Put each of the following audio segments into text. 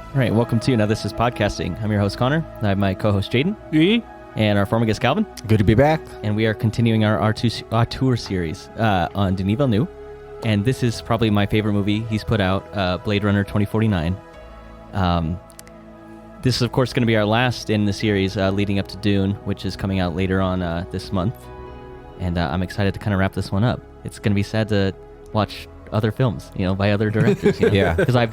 All right, welcome to Now This Is Podcasting. I'm your host, Connor. I have my co-host, Jaden. And our former guest, Calvin. Good to be back. And we are continuing our Auteur series on Denis Villeneuve. And this is probably my favorite movie he's put out, Blade Runner 2049. This is, of course, going to be our last in the series leading up to Dune, which is coming out later on this month. And I'm excited to kind of wrap this one up. It's going to be sad to watch other films, by other directors. Yeah. Because I've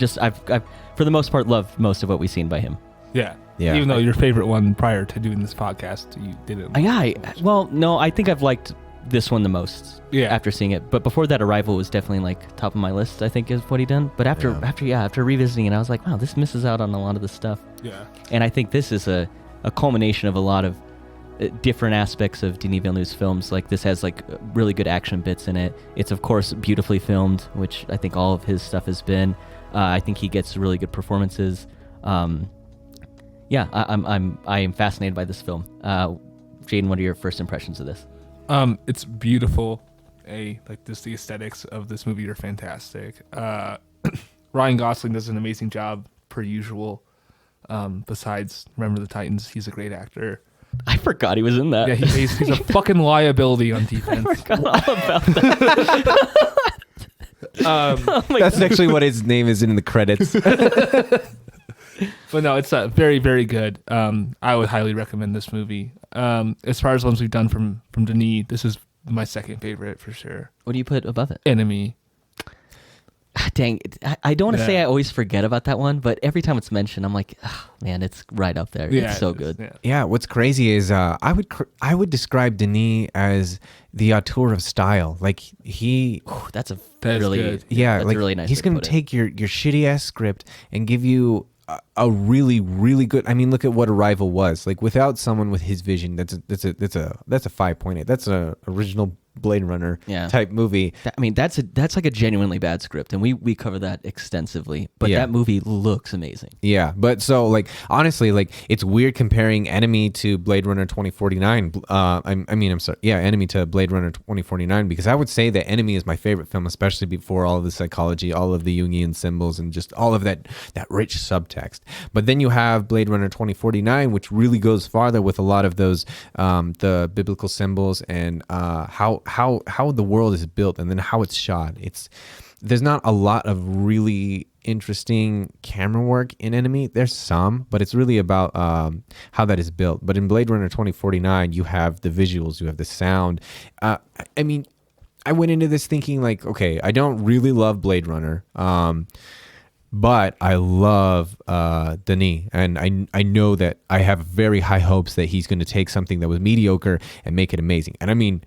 for the most part loved most of what we've seen by him. Yeah. Yeah. Even though your favorite one prior to doing this podcast, you didn't. I think I've liked this one the most. Yeah. After seeing it, but before that, Arrival was definitely like top of my list. I think is what he done. But after revisiting it, I was like, wow, this misses out on a lot of the stuff. Yeah. And I think this is a culmination of a lot of different aspects of Denis Villeneuve's films. Like this has like really good action bits in it. It's of course beautifully filmed, which I think all of his stuff has been. I think he gets really good performances. I am fascinated by this film. Jaden, what are your first impressions of this? It's beautiful. The aesthetics of this movie are fantastic. Ryan Gosling does an amazing job per usual. Besides Remember the Titans, he's a great actor. I forgot he was in that. Yeah, he's a fucking liability on defense. I forgot all about that. That's actually what his name is in the credits. But no, it's very, very good. I would highly recommend this movie. As far as ones we've done from Denis, this is my second favorite for sure. What do you put above it? Enemy. Dang, I don't want to say I always forget about that one, but every time it's mentioned, I'm like, oh, man, it's right up there. Yeah, it's so good. Yeah, what's crazy is I would describe Denis as the auteur of style. Like That's really good. Yeah, that's like a really nice. He's going to take your shitty ass script and give you a really, really good. I mean, look at what Arrival was. Like without someone with his vision, that's a 5.8. That's a original Blade Runner type movie. That's like a genuinely bad script, and we cover that extensily. But that movie looks amazing. Yeah, but so like honestly, like it's weird comparing Enemy to Blade Runner 2049. Enemy to Blade Runner 2049 because I would say that Enemy is my favorite film, especially before all of the psychology, all of the Jungian symbols, and just all of that rich subtext. But then you have Blade Runner 2049, which really goes farther with a lot of those the biblical symbols and how the world is built and then how it's shot. There's not a lot of really interesting camera work in Enemy. There's some, but it's really about how that is built. But in Blade Runner 2049, you have the visuals, you have the sound. I went into this thinking like, okay, I don't really love Blade Runner, but I love Denis, and I know that I have very high hopes that he's going to take something that was mediocre and make it amazing. And I mean,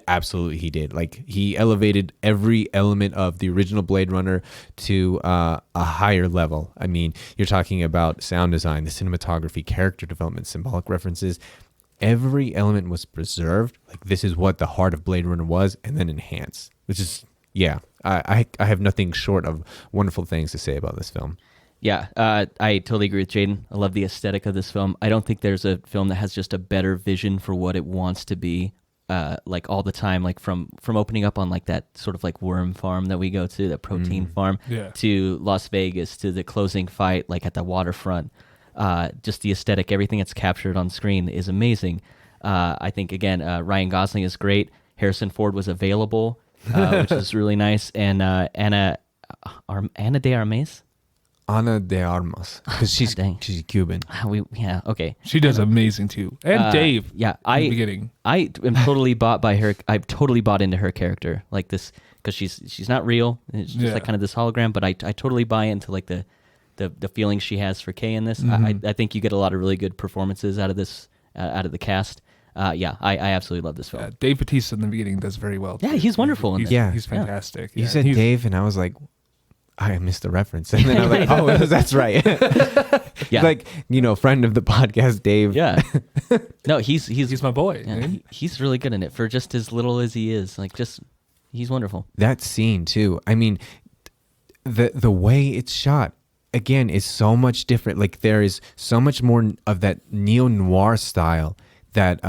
absolutely he did. Like he elevated every element of the original Blade Runner to a higher level. I mean, you're talking about sound design, the cinematography, character development, symbolic references. Every element was preserved. Like this is what the heart of Blade Runner was, and then enhanced, which is, I have nothing short of wonderful things to say about this film. Yeah, I totally agree with Jaden. I love the aesthetic of this film. I don't think there's a film that has just a better vision for what it wants to be. Like all the time, like from opening up on like that sort of like worm farm that we go to, that protein farm, to Las Vegas, to the closing fight like at the waterfront. Just the aesthetic, everything that's captured on screen is amazing. I think again, Ryan Gosling is great. Harrison Ford was available, which is really nice, and Ana de Armas. Ana de Armas, because she's Cuban. Okay. She does amazing too, and Dave. Yeah, in the beginning. I am totally bought by her. I've totally bought into her character, like this, because she's not real. It's just like kind of this hologram, but I totally buy into like the feelings she has for Kay in this. Mm-hmm. I think you get a lot of really good performances out of this, out of the cast. I absolutely love this film. Dave Bautista in the beginning does very well. Yeah, he's wonderful. He's fantastic. You said Dave, and I was like, I missed the reference. And then I was like, oh, that's right. Yeah. Like, friend of the podcast, Dave. Yeah. No, he's my boy. Yeah, he's really good in it for just as little as he is. Like, he's wonderful. That scene, too. I mean, the way it's shot, again, is so much different. Like, there is so much more of that neo-noir style that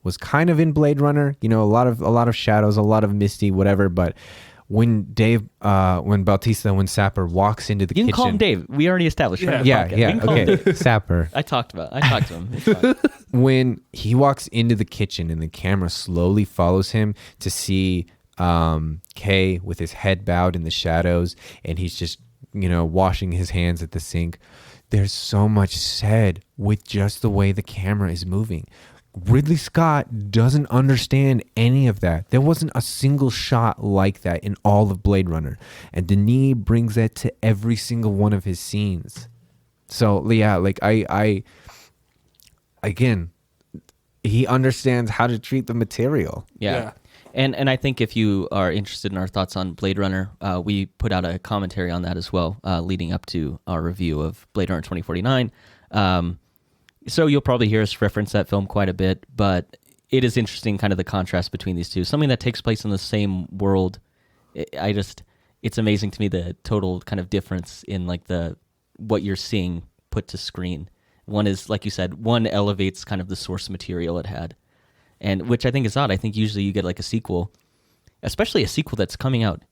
was kind of in Blade Runner. A lot of shadows, a lot of misty, whatever, but when Sapper walks into the You can kitchen. call him Dave. We already established. Yeah. Right? Yeah, okay. Sapper. I talked to him. It's fine. When he walks into the kitchen and the camera slowly follows him to see Kay with his head bowed in the shadows, and he's just, washing his hands at the sink. There's so much said with just the way the camera is moving. Ridley Scott doesn't understand any of that. There wasn't a single shot like that in all of Blade Runner. And Denis brings that to every single one of his scenes. So, yeah, like again, he understands how to treat the material. Yeah. And I think if you are interested in our thoughts on Blade Runner, we put out a commentary on that as well, leading up to our review of Blade Runner 2049. So you'll probably hear us reference that film quite a bit, but it is interesting kind of the contrast between these two. Something that takes place in the same world. It's amazing to me the total kind of difference in like what you're seeing put to screen. One is, like you said, one elevates kind of the source material it had. And which I think is odd. I think usually you get like a sequel, especially a sequel that's coming out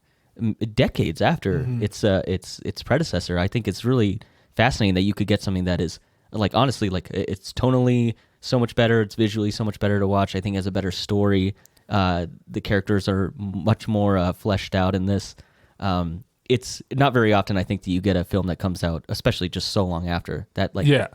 decades after its predecessor. I think it's really fascinating that you could get something that is like, honestly, like it's tonally so much better. It's visually so much better to watch. I think it has a better story. The characters are much more fleshed out in this. It's not very often, I think, that you get a film that comes out, especially just so long after, that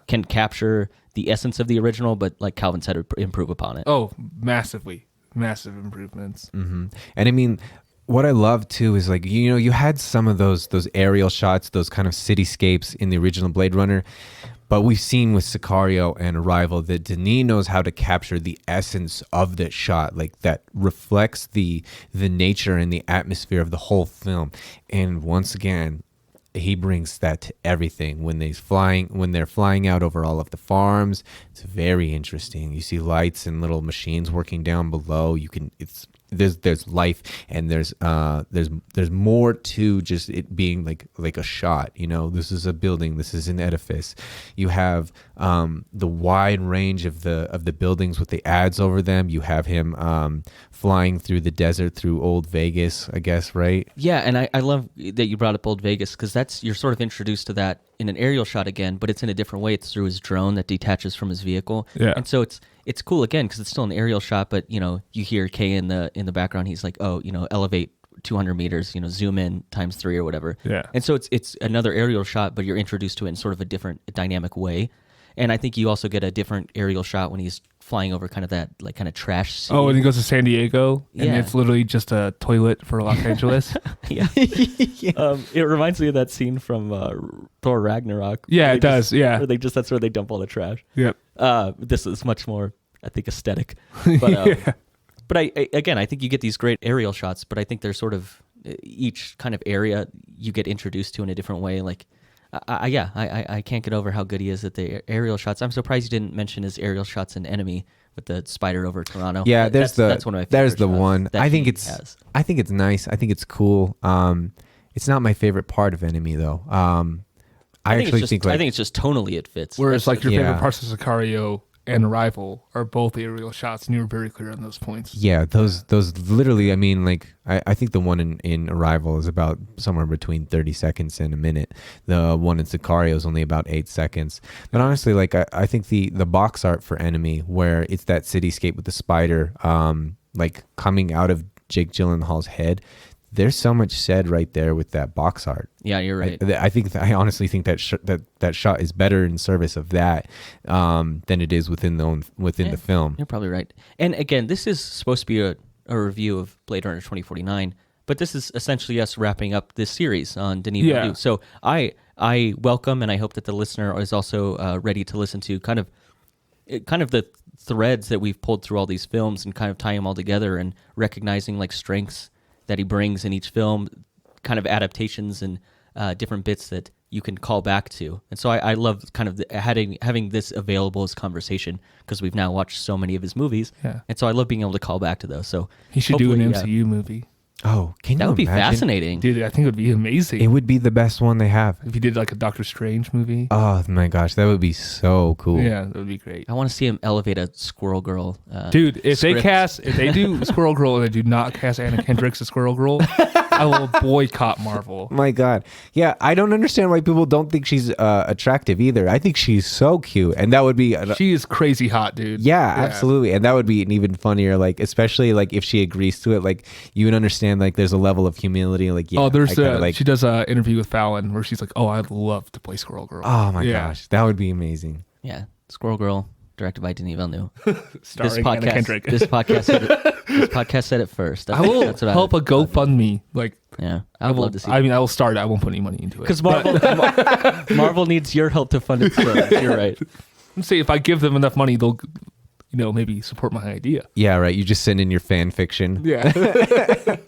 can capture the essence of the original, but like Calvin said, improve upon it. Oh, massive improvements. Mm-hmm. And I mean, what I love too is like, you had some of those aerial shots, those kind of cityscapes in the original Blade Runner, but we've seen with Sicario and Arrival that Denis knows how to capture the essence of that shot, like that reflects the nature and the atmosphere of the whole film. And once again, he brings that to everything. When they're flying out over all of the farms, it's very interesting. You see lights and little machines working down below. There's life, and there's more to just it being like a shot. This is a building, this is an edifice. You have the wide range of the buildings with the ads over them. You have him flying through the desert through Old Vegas, I guess, right? Yeah, and I love that you brought up Old Vegas, because you're sort of introduced to that in an aerial shot again, but it's in a different way. It's through his drone that detaches from his vehicle. Yeah. And so it's cool again because it's still an aerial shot, but you hear Kay in the background. He's like, elevate 200 meters, zoom in times 3 or whatever. Yeah. And so it's another aerial shot, but you're introduced to it in sort of a different dynamic way. And I think you also get a different aerial shot when he's flying over kind of that like kind of trash city. Oh, and he goes to San Diego, and Yeah. it's literally just a toilet for Los Angeles. Yeah. It reminds me of that scene from Thor Ragnarok. Yeah, where it does. Yeah. Where that's where they dump all the trash. Yep. This is much more, I think, aesthetic. But but I think you get these great aerial shots, but I think they're sort of each kind of area you get introduced to in a different way. Like, I can't get over how good he is at the aerial shots. I'm surprised you didn't mention his aerial shots in Enemy with the spider over Toronto. Yeah, that's one of my favorite there's the shots one. that I think he it's has. I think it's nice. I think it's cool. It's not my favorite part of Enemy though. I think it's just tonally it fits. Whereas like your Yeah. favorite parts of Sicario and Arrival are both aerial shots, and you were very clear on those points. Yeah, those literally, I mean, like, I think the one in Arrival is about somewhere between 30 seconds and a minute. The one in Sicario is only about 8 seconds. But honestly, like, I think the box art for Enemy, where it's that cityscape with the spider, like, coming out of Jake Gyllenhaal's head, there's so much said right there with that box art. Yeah, you're right. I honestly think that shot is better in service of that than it is within the film. You're probably right. And again, this is supposed to be a review of Blade Runner 2049, but this is essentially us wrapping up this series on Denis Villeneuve. So I welcome, and I hope that the listener is also ready to listen to kind of the threads that we've pulled through all these films and kind of tie them all together and recognizing like strengths that he brings in each film, kind of adaptations and different bits that you can call back to. And so I love kind of having this available as conversation because we've now watched so many of his movies. Yeah. And so I love being able to call back to those. So He should do an hopefully, MCU movie. Oh, can you that would be imagine? fascinating. Dude, I think it would be amazing. It would be the best one they have. If you did like a Doctor Strange movie. Oh my gosh, that would be so cool. Yeah, that would be great. I want to see him elevate a Squirrel Girl. Dude, if script. they do Squirrel Girl and they do not cast Anna Kendrick as Squirrel Girl, I will boycott Marvel. My God. Yeah, I don't understand why people don't think she's attractive either. I think she's so cute, and that would be She is crazy hot, dude. yeah, absolutely, and that would be an even funnier. Like, especially like if she agrees to it, like you would understand. Like, there's a level of humility. Like, yeah, Oh, there's I kinda, like, she does an interview with Fallon where she's like, "Oh, I'd love to play Squirrel Girl." oh my Yeah. gosh, that would be amazing. Yeah, Squirrel Girl, directed by Denis Villeneuve. Starring Anna Kendrick. This podcast said it first. I will That's what help a GoFundMe. Like, Yeah, I would will, love to see. I mean, I will start. I won't put any money into it. Because Marvel needs your help to fund its films. You're right. Let's see if I give them enough money, they'll, maybe support my idea. Yeah, right. You just send in your fan fiction. Yeah.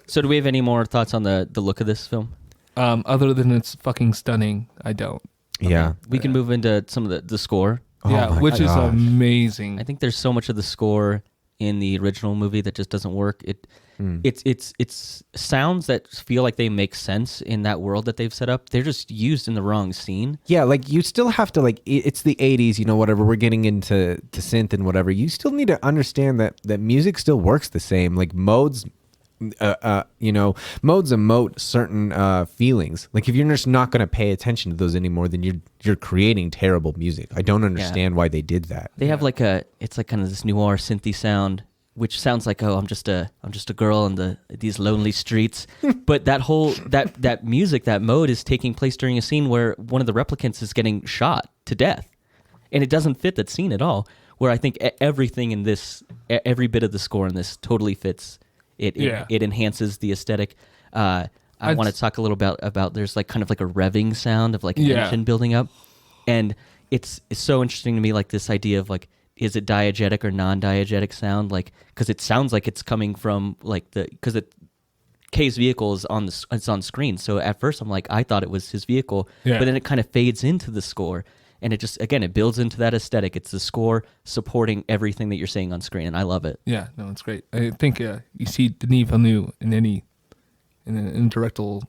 So, do we have any more thoughts on the look of this film? Other than it's fucking stunning, I don't. Yeah. We can move into some of the score. Oh yeah, my which is gosh. amazing. I think there's so much of the score in the original movie that just doesn't work. It's sounds that feel like they make sense in that world that they've set up. They're just used in the wrong scene. Yeah, like you still have to it's the 80s, whatever. We're getting into synth and whatever. You still need to understand that music still works the same. Like modes modes emote certain feelings. Like if you're just not going to pay attention to those anymore, then you're creating terrible music. I don't understand why they did that. They have it's like kind of this noir synthy sound, which sounds like, oh, I'm just a girl in these lonely streets. But that whole that music, that mode is taking place during a scene where one of the replicants is getting shot to death, and it doesn't fit that scene at all. Where I think everything in this, every bit of the score in this totally fits. It enhances the aesthetic. I want to talk a little about there's like kind of like a revving sound of like an engine building up, and it's so interesting to me, like this idea of like, is it diegetic or non-diegetic sound? Like, because it sounds like it's coming from like Kay's vehicle is it's on screen. So at first I'm like, I thought it was his vehicle, but then it kind of fades into the score. And it just, again, it builds into that aesthetic. It's the score supporting everything that you're seeing on screen, and I love it. Yeah, no, it's great. I think you see Denis Villeneuve in an directorial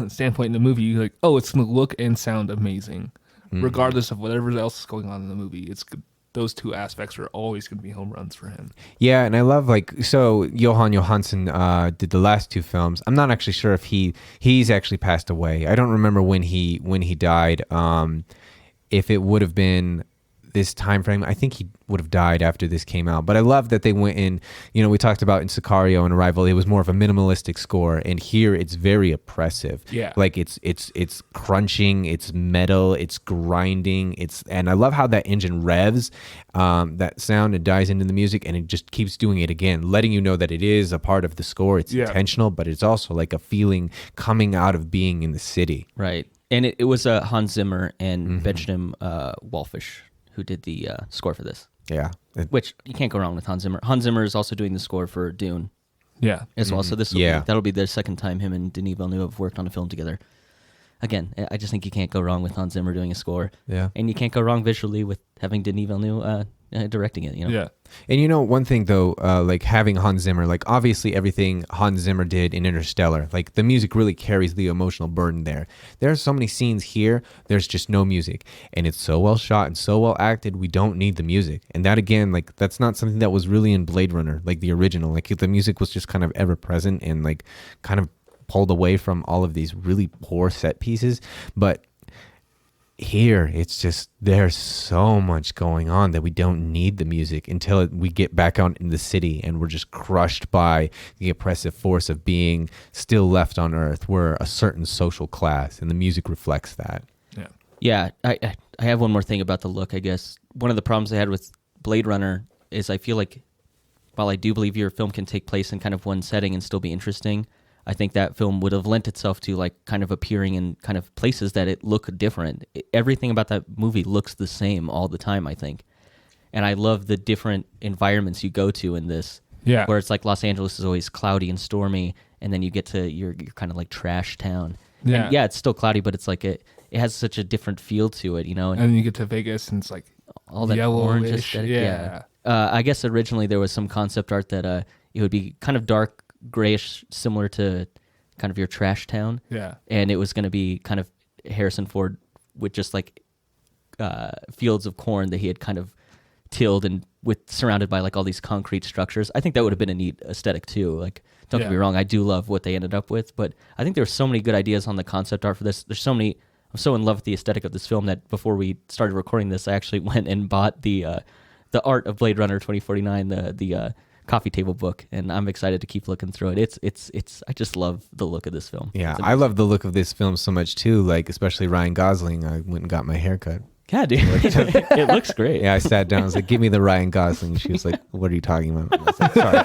standpoint in the movie, you're like, oh, it's going to look and sound amazing. Regardless of whatever else is going on in the movie. It's good. Those two aspects are always going to be home runs for him. Yeah, and I love Johan Johansson did the last two films. I'm not actually sure if he's actually passed away. I don't remember when he died. If it would have been this time frame, I think he would have died after this came out. But I love that they went in, we talked about in Sicario and Arrival, it was more of a minimalistic score, and here it's very oppressive. Yeah. Like it's crunching, it's metal, it's grinding, and I love how that engine revs, that sound, it dies into the music, and it just keeps doing it again, letting you know that it is a part of the score. It's intentional, but it's also like a feeling coming out of being in the city. Right. And it was Hans Zimmer and Benjamin Wallfisch who did the score for this. Yeah. Which you can't go wrong with Hans Zimmer. Hans Zimmer is also doing the score for Dune. Yeah. As well. So that'll be their second time him and Denis Villeneuve have worked on a film together. Again, I just think you can't go wrong with Hans Zimmer doing a score. Yeah. And you can't go wrong visually with having Denis Villeneuve directing it, Yeah. And one thing though, like having Hans Zimmer, like obviously everything Hans Zimmer did in Interstellar, like the music really carries the emotional burden there. There are so many scenes here, there's just no music. And it's so well shot and so well acted, we don't need the music. And that again, like that's not something that was really in Blade Runner, like the original. Like the music was just kind of ever present and like kind of pulled away from all of these really poor set pieces. But here it's just, there's so much going on that we don't need the music until we get back out in the city and we're just crushed by the oppressive force of being still left on Earth. We're a certain social class, and the music reflects that. Yeah, I have one more thing about the look, I guess. One of the problems I had with Blade Runner is I feel like while I do believe your film can take place in kind of one setting and still be interesting, I think that film would have lent itself to like kind of appearing in kind of places that it look different. Everything about that movie looks the same all the time, I think. And I love the different environments you go to in this. Yeah. Where it's like Los Angeles is always cloudy and stormy, and then you get to your kind of like trash town. Yeah. And yeah, it's still cloudy, but it's like it has such a different feel to it, And then you get to Vegas and it's like all that orange aesthetic. Yeah. I guess originally there was some concept art that it would be kind of dark grayish, similar to kind of your trash town. Yeah. And it was going to be kind of Harrison Ford with just like fields of corn that he had kind of tilled and surrounded by like all these concrete structures. I think that would have been a neat aesthetic too. Like, don't get me wrong, I do love what they ended up with, but I think there's so many good ideas on the concept art for this. I'm so in love with the aesthetic of this film that before we started recording this, I actually went and bought the art of Blade Runner 2049, the coffee table book, and I'm excited to keep looking through it. It's I just love the look of this film. Yeah, I love the look of this film so much too. Like especially Ryan Gosling. I went and got my hair cut. Yeah, dude, it looks great. Yeah, I sat down. I was like, "Give me the Ryan Gosling." She was like, "What are you talking about?" I was like, "Sorry,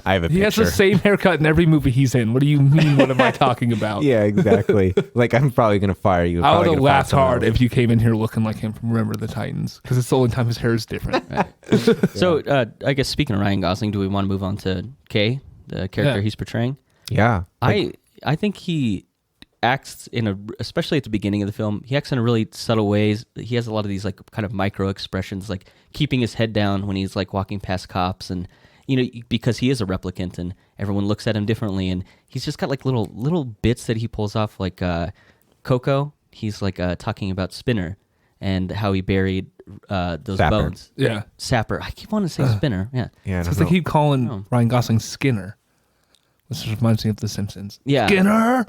I have a picture." He has the same haircut in every movie he's in. What do you mean? What am I talking about? Yeah, exactly. Like I'm probably gonna fire you. I would have laughed hard if you came in here looking like him from Remember the Titans, because it's the only time his hair is different. Right. So I guess speaking of Ryan Gosling, do we want to move on to Kay, the character he's portraying? Yeah, I think he acts especially at the beginning of the film, he acts in a really subtle ways. He has a lot of these like kind of micro expressions, like keeping his head down when he's like walking past cops, and because he is a replicant and everyone looks at him differently, and he's just got like little bits that he pulls off, like Coco. He's like talking about Spinner and how he buried those Sapper. bones. Yeah. Sapper. I keep wanting to say Spinner. Yeah. yeah. It's like they keep calling Ryan Gosling Skinner. This reminds me of The Simpsons. Yeah. Skinner!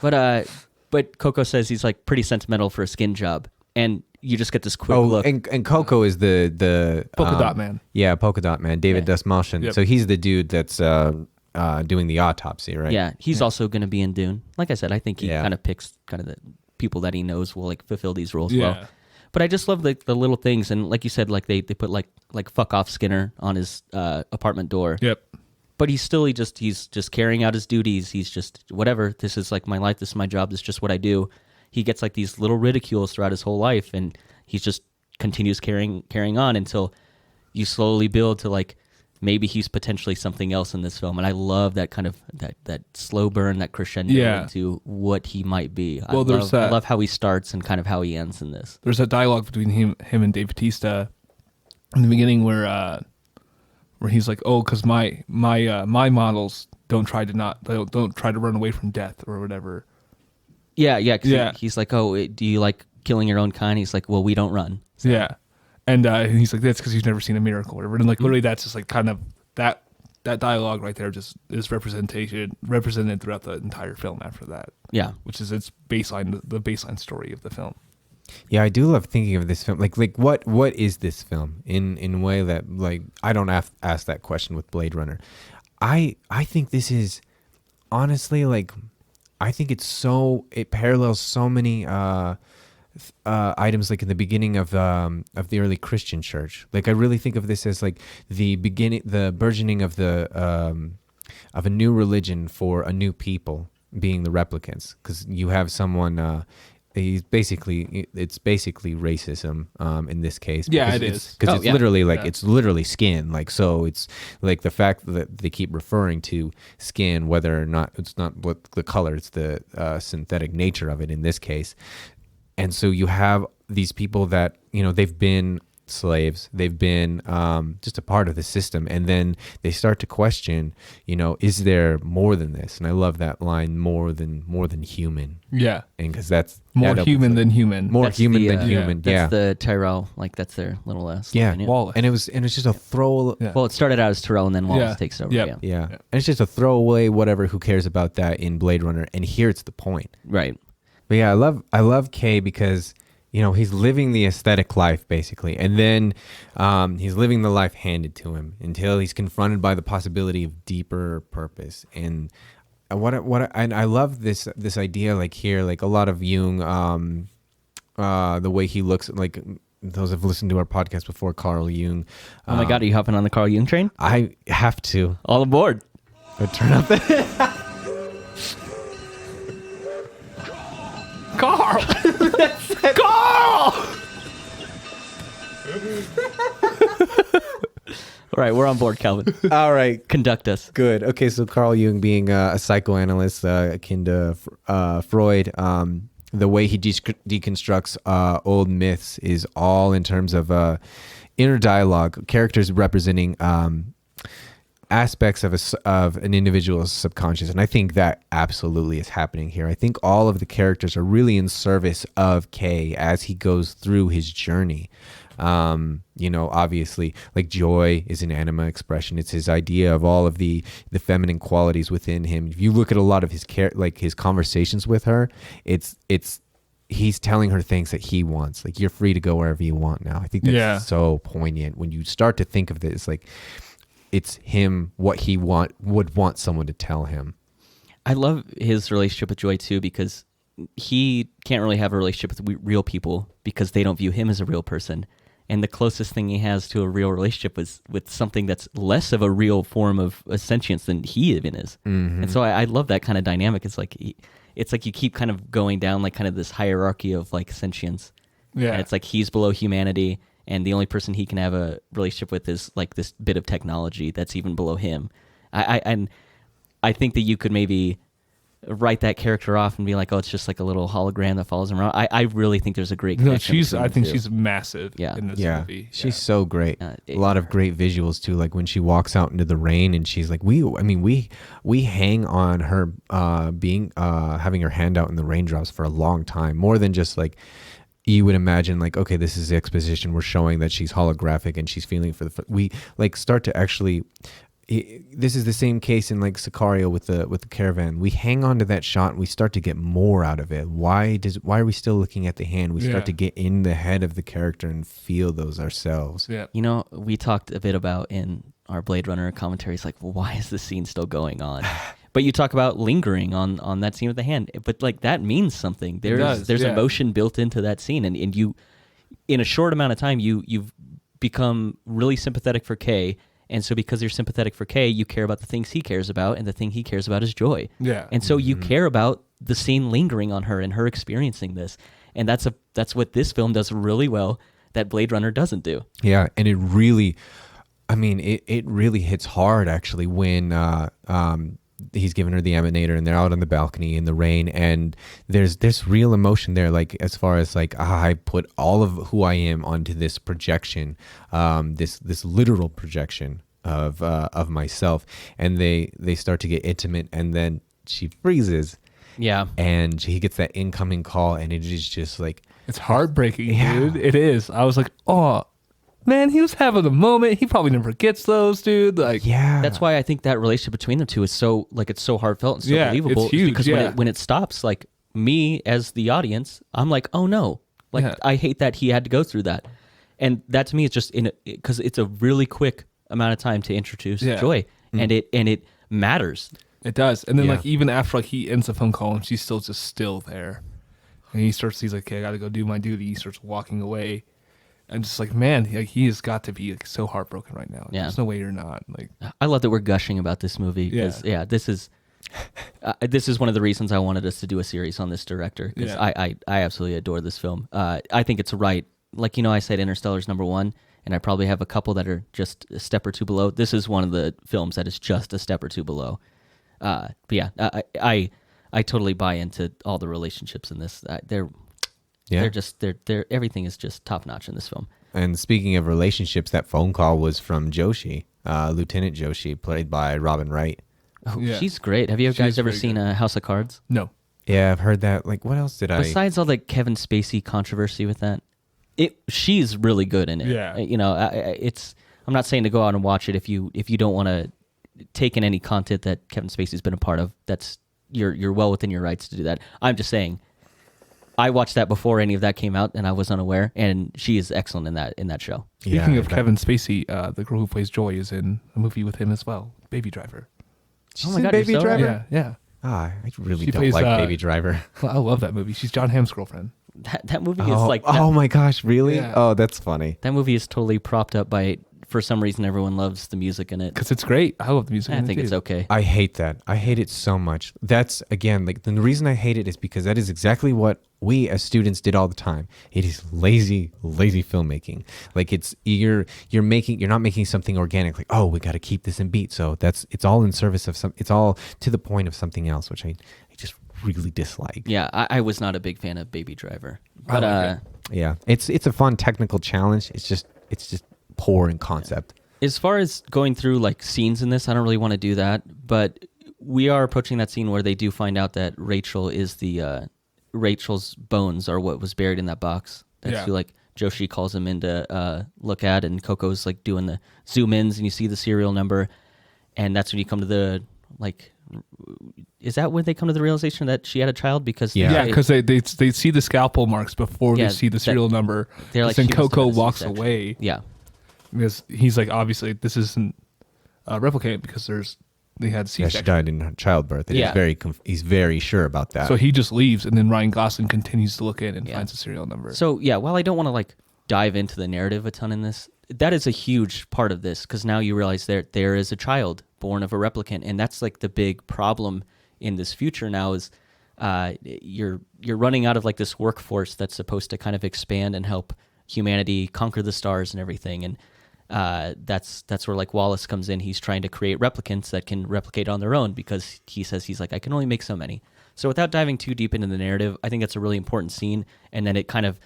But Coco says he's like pretty sentimental for a skin job, and you just get this quick look. And Coco is the Polka Dot Man. Yeah, Polka Dot Man, David Dastmalchian. Yep. So he's the dude that's doing the autopsy, right? Yeah, he's also going to be in Dune. Like I said, I think he Yeah. kind of picks kind of the people that he knows will like fulfill these roles Yeah. well. But I just love the little things, and like you said, like they put like fuck off Skinner on his apartment door. Yep. But he's just carrying out his duties. He's just whatever. This is like my life. This is my job. This is just what I do. He gets like these little ridicules throughout his whole life, and he just continues carrying on until you slowly build to like maybe he's potentially something else in this film. And I love that kind of that slow burn, that crescendo into what he might be. Well, I love how he starts and kind of how he ends in this. There's that dialogue between him and Dave Bautista in the beginning where he's like, "Oh, because my models don't try to run away from death or whatever." Yeah. He's like, "Oh, do you like killing your own kind?" He's like, "Well, we don't run." So. Yeah, and he's like, "That's because you've never seen a miracle," or whatever. And like literally, that's just like kind of that dialogue right there just is represented throughout the entire film after that. Yeah, which is its baseline, the baseline story of the film. Yeah, I do love thinking of this film. Like what is this film in a way that like I don't ask that question with Blade Runner. I think this is honestly like I think it parallels so many items like in the beginning of the early Christian church. Like I really think of this as like the burgeoning of of a new religion for a new people, being the replicants, because you have someone. It's basically racism in this case. Yeah, it is. Because it's literally like, Yeah. it's literally skin. Like, so it's like the fact that they keep referring to skin, whether or not it's not what the color, it's the synthetic nature of it in this case. And so you have these people that, they've been slaves, they've been just a part of the system, and then they start to question, is there more than this? And I love that line, more than human. Yeah, And because that's more human than human. more That's human the, than human. Yeah, That's the Tyrell, like that's their little yeah. slogan, Wallace. And it's just a throw. Yeah. Well, it started out as Tyrell, and then Wallace Yeah. takes over. Yep. Yeah, Yeah. And it's just a throwaway, whatever. Who cares about that in Blade Runner? And here it's the point. right. But yeah, I love Kay because he's living the aesthetic life basically, and then he's living the life handed to him until he's confronted by the possibility of deeper purpose. And and I love this idea, like here, like a lot of Jung, the way he looks, like those have listened to our podcast before, Carl Jung. Oh my God, are you hopping on the Carl Jung train? I have to. All aboard. Turn up the. Carl! Carl! All right, we're on board, Calvin. All right. Conduct us. Good. Okay, so Carl Jung, being a psychoanalyst akin to Freud, the way he deconstructs old myths is all in terms of inner dialogue, characters representing aspects of an individual's subconscious, and I think that absolutely is happening here. I think all of the characters are really in service of Kay as he goes through his journey. Obviously, like joy is an anima expression. It's his idea of all of the feminine qualities within him. If you look at a lot of his his conversations with her, it's he's telling her things that he wants. Like, you're free to go wherever you want now. I think that's so poignant when you start to think of this. Like, it's him, what he would want someone to tell him. I love his relationship with Joy too, because he can't really have a relationship with real people because they don't view him as a real person. And the closest thing he has to a real relationship is with something that's less of a real form of sentience than he even is. Mm-hmm. And so I love that kind of dynamic. It's like you keep kind of going down like kind of this hierarchy of like sentience. Yeah. And it's like he's below humanity, and the only person he can have a relationship with is like this bit of technology that's even below him. I think that you could maybe write that character off and be like, oh, it's just like a little hologram that follows him around. I really think there's a great connection. I think she's massive in this movie. She's so great. A lot of great visuals too. Like when she walks out into the rain and she's like, we hang on her having her hand out in the raindrops for a long time, more than just like you would imagine, like, okay, this is the exposition. We're showing that she's holographic and she's feeling for we like start to actually. This is the same case in like Sicario with the caravan. We hang on to that shot and we start to get more out of it. Why are we still looking at the hand? We start to get in the head of the character and feel those ourselves. Yeah. We talked a bit about in our Blade Runner commentaries, like, well, why is this scene still going on? But you talk about lingering on that scene with the hand. But like that means something. There's emotion built into that scene, and you, in a short amount of time, you've become really sympathetic for Kay. And so because you're sympathetic for Kay, you care about the things he cares about, and the thing he cares about is joy. Yeah. And so you care about the scene lingering on her and her experiencing this. And that's what this film does really well that Blade Runner doesn't do. Yeah, and it really hits hard actually when he's giving her the emanator and they're out on the balcony in the rain, and there's real emotion there, like as far as like I put all of who I am onto this projection, this literal projection of myself, and they start to get intimate, and then she freezes, and he gets that incoming call, and it is just like, it's heartbreaking, dude. It is. I was like, oh man, he was having a moment. He probably never gets those, dude. Like, that's why I think that relationship between the two is so like, it's so heartfelt and so believable. It's huge, because when it stops, like me as the audience, I'm like, oh no, like I hate that he had to go through that, and that to me is just because it's a really quick amount of time to introduce joy, and it matters. It does, and then like even after like he ends the phone call and she's still there, and he's like, okay, I got to go do my duty. He starts walking away. I'm just like, man, he has got to be like so heartbroken right now. There's no way you're not. Like, I love that we're gushing about this movie. This is one of the reasons I wanted us to do a series on this director. Because I absolutely adore this film. I think it's right. Like, I said Interstellar's number one, and I probably have a couple that are just a step or two below. This is one of the films that is just a step or two below. But yeah, I totally buy into all the relationships in this. They're everything is just top notch in this film. And speaking of relationships, that phone call was from Joshi, Lieutenant Joshi, played by Robin Wright. Oh, she's great. Have you guys ever seen House of Cards? No. Yeah, I've heard that. Like, what else did Besides all the Kevin Spacey controversy with that, she's really good in it. Yeah. I'm not saying to go out and watch it if you don't want to take in any content that Kevin Spacey's been a part of. That's you're well within your rights to do that. I'm just saying, I watched that before any of that came out, and I was unaware. And she is excellent in that show. Speaking of Kevin Spacey, the girl who plays Joy is in a movie with him as well, Baby Driver. She's in Baby Driver? Yeah. I really don't like Baby Driver. Well, I love that movie. She's John Hamm's girlfriend. That movie is like... oh my gosh, really? Yeah. Oh, that's funny. That movie is totally propped up by... For some reason, everyone loves the music in it. Because it's great. I love the music in it. I think it's okay. I hate that. I hate it so much. That's, again, like the reason I hate it is because that is exactly what we as students did all the time. It is lazy filmmaking. Like you're not making something organic. Like, oh, we got to keep this in beat. So it's all in service of it's all to the point of something else, which I just really dislike. Yeah, I was not a big fan of Baby Driver. But yeah, it's a fun technical challenge. It's just poor in concept. As far as going through like scenes in this, I don't really want to do that, but we are approaching that scene where they do find out that Rachel is Rachel's bones are what was buried in that box. That's who like Joshi calls him in to look at, and Coco's like doing the zoom ins, and you see the serial number, and that's when you come to the like. Is that when they come to the realization that she had a child? Because because they see the scalpel marks before they see the serial number. They're like, then Coco walks away. Yeah, because he's like, obviously this isn't a replicant because they had C-section. Yeah, she died in childbirth. And he's very sure about that. So he just leaves, and then Ryan Gosling continues to look in and finds a serial number. So while I don't want to like dive into the narrative a ton in this, that is a huge part of this, because now you realize there is a child born of a replicant, and that's like the big problem in this future now is you're running out of like this workforce that's supposed to kind of expand and help humanity conquer the stars and everything, and that's where like Wallace comes in. He's trying to create replicants that can replicate on their own, because he's like, I can only make so many. So without diving too deep into the narrative, I think that's a really important scene, and then it kind of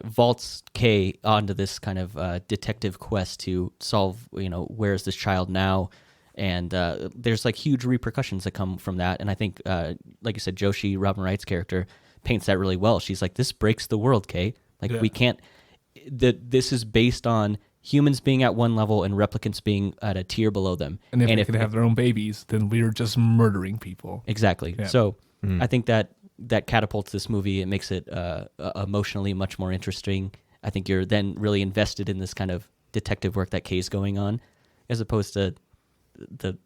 vaults Kay onto this kind of detective quest to solve, where is this child now? And there's like huge repercussions that come from that. And I think, like you said, Joshi, Robin Wright's character, paints that really well. She's like, this breaks the world, Kay. Like we can't, this is based on humans being at one level and replicants being at a tier below them. And if they can have their own babies, then we're just murdering people. Exactly. Yeah. So I think that catapults this movie. It makes it emotionally much more interesting. I think you're then really invested in this kind of detective work that Kay's going on, as opposed to the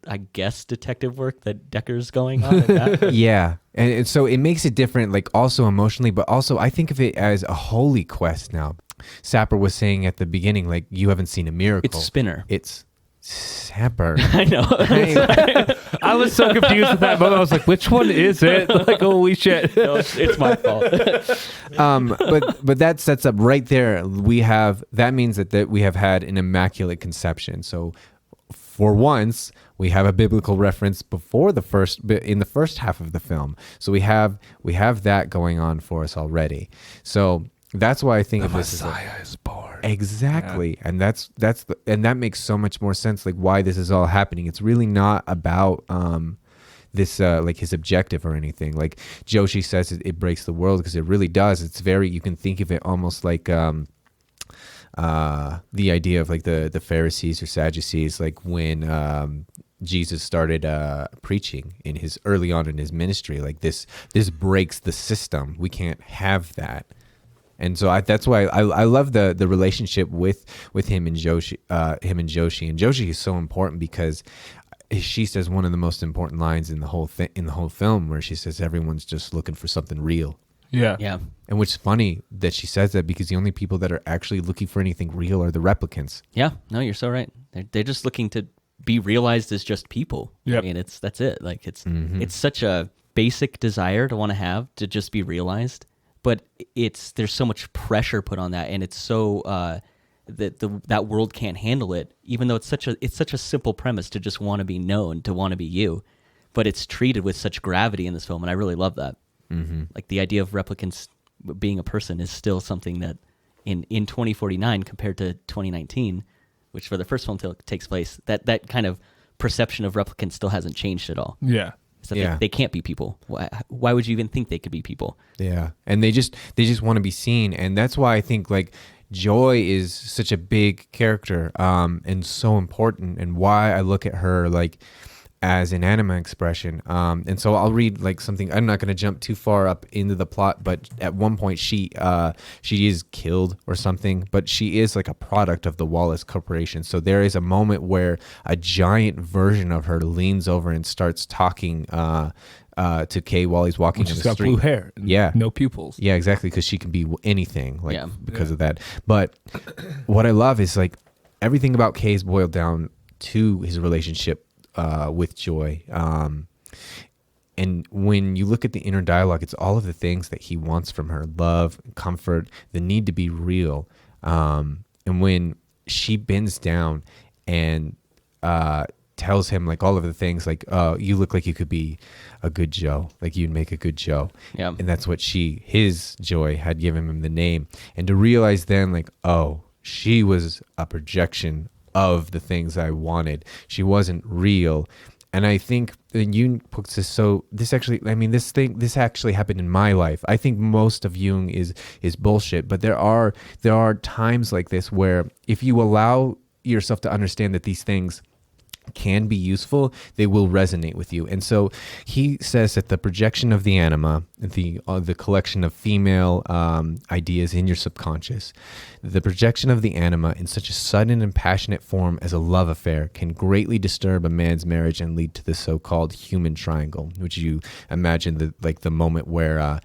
detective work that Decker's going on. Yeah, and so it makes it different, like also emotionally, but also I think of it as a holy quest now. Sapper was saying at the beginning, like, you haven't seen a miracle. It's Spinner. It's Sapper. I know. I was so confused at that moment. I was like, which one is it? Like, holy shit. No, it's my fault. But that sets up right there. That means that we have had an immaculate conception. So for once, we have a biblical reference in the first half of the film. So we have that going on for us already. So that's why I think of this Messiah is born. Exactly. Yeah. And that makes so much more sense, like why this is all happening. It's really not about this like his objective or anything. Like Joshi says, it breaks the world, because it really does. It's you can think of it almost like the idea of like the Pharisees or Sadducees, like when Jesus started preaching early on in his ministry, like this breaks the system. We can't have that. And so that's why I love the relationship with him and Joshi. And Joshi is so important because she says one of the most important lines in the whole film, where she says everyone's just looking for something real. Yeah. And which is funny that she says that, because the only people that are actually looking for anything real are the replicants. Yeah. No, you're so right. They're just looking to be realized as just people. Yep. I mean, that's it. Like it's such a basic desire to want to have, to just be realized. But there's so much pressure put on that, and it's so that world can't handle it. Even though it's such a simple premise to just want to be known, to want to be you, but it's treated with such gravity in this film, and I really love that. Mm-hmm. Like the idea of replicants being a person is still something that in 2049 compared to 2019, which for the first film takes place, that kind of perception of replicants still hasn't changed at all. Yeah. So they can't be people. Why would you even think they could be people? Yeah, and they just want to be seen, and that's why I think like Joy is such a big character, and so important, and why I look at her like as an anime expression. And so I'll read like something. I'm not going to jump too far up into the plot, but at one point she is killed or something, but she is like a product of the Wallace Corporation. So there is a moment where a giant version of her leans over and starts talking to Kay while he's walking in the street. She's got blue hair. Yeah. No pupils. Yeah, exactly, because she can be anything because of that. But what I love is like everything about Kay is boiled down to his relationship with Joy. And when you look at the inner dialogue, it's all of the things that he wants from her: love, comfort, the need to be real. And when she bends down and tells him like all of the things, like, you look like you could be a good Joe, like you'd make a good Joe. Yeah. And that's what his Joy had given him the name. And to realize then like, oh, she was a projection of the things I wanted. She wasn't real. And I think Jung puts this this actually happened in my life. I think most of Jung is bullshit, but there are times like this where if you allow yourself to understand that these things can be useful, they will resonate with you. And so he says that the projection of the anima, the collection of female ideas in your subconscious, the projection of the anima in such a sudden and passionate form as a love affair can greatly disturb a man's marriage and lead to the so-called human triangle, which you imagine the moment where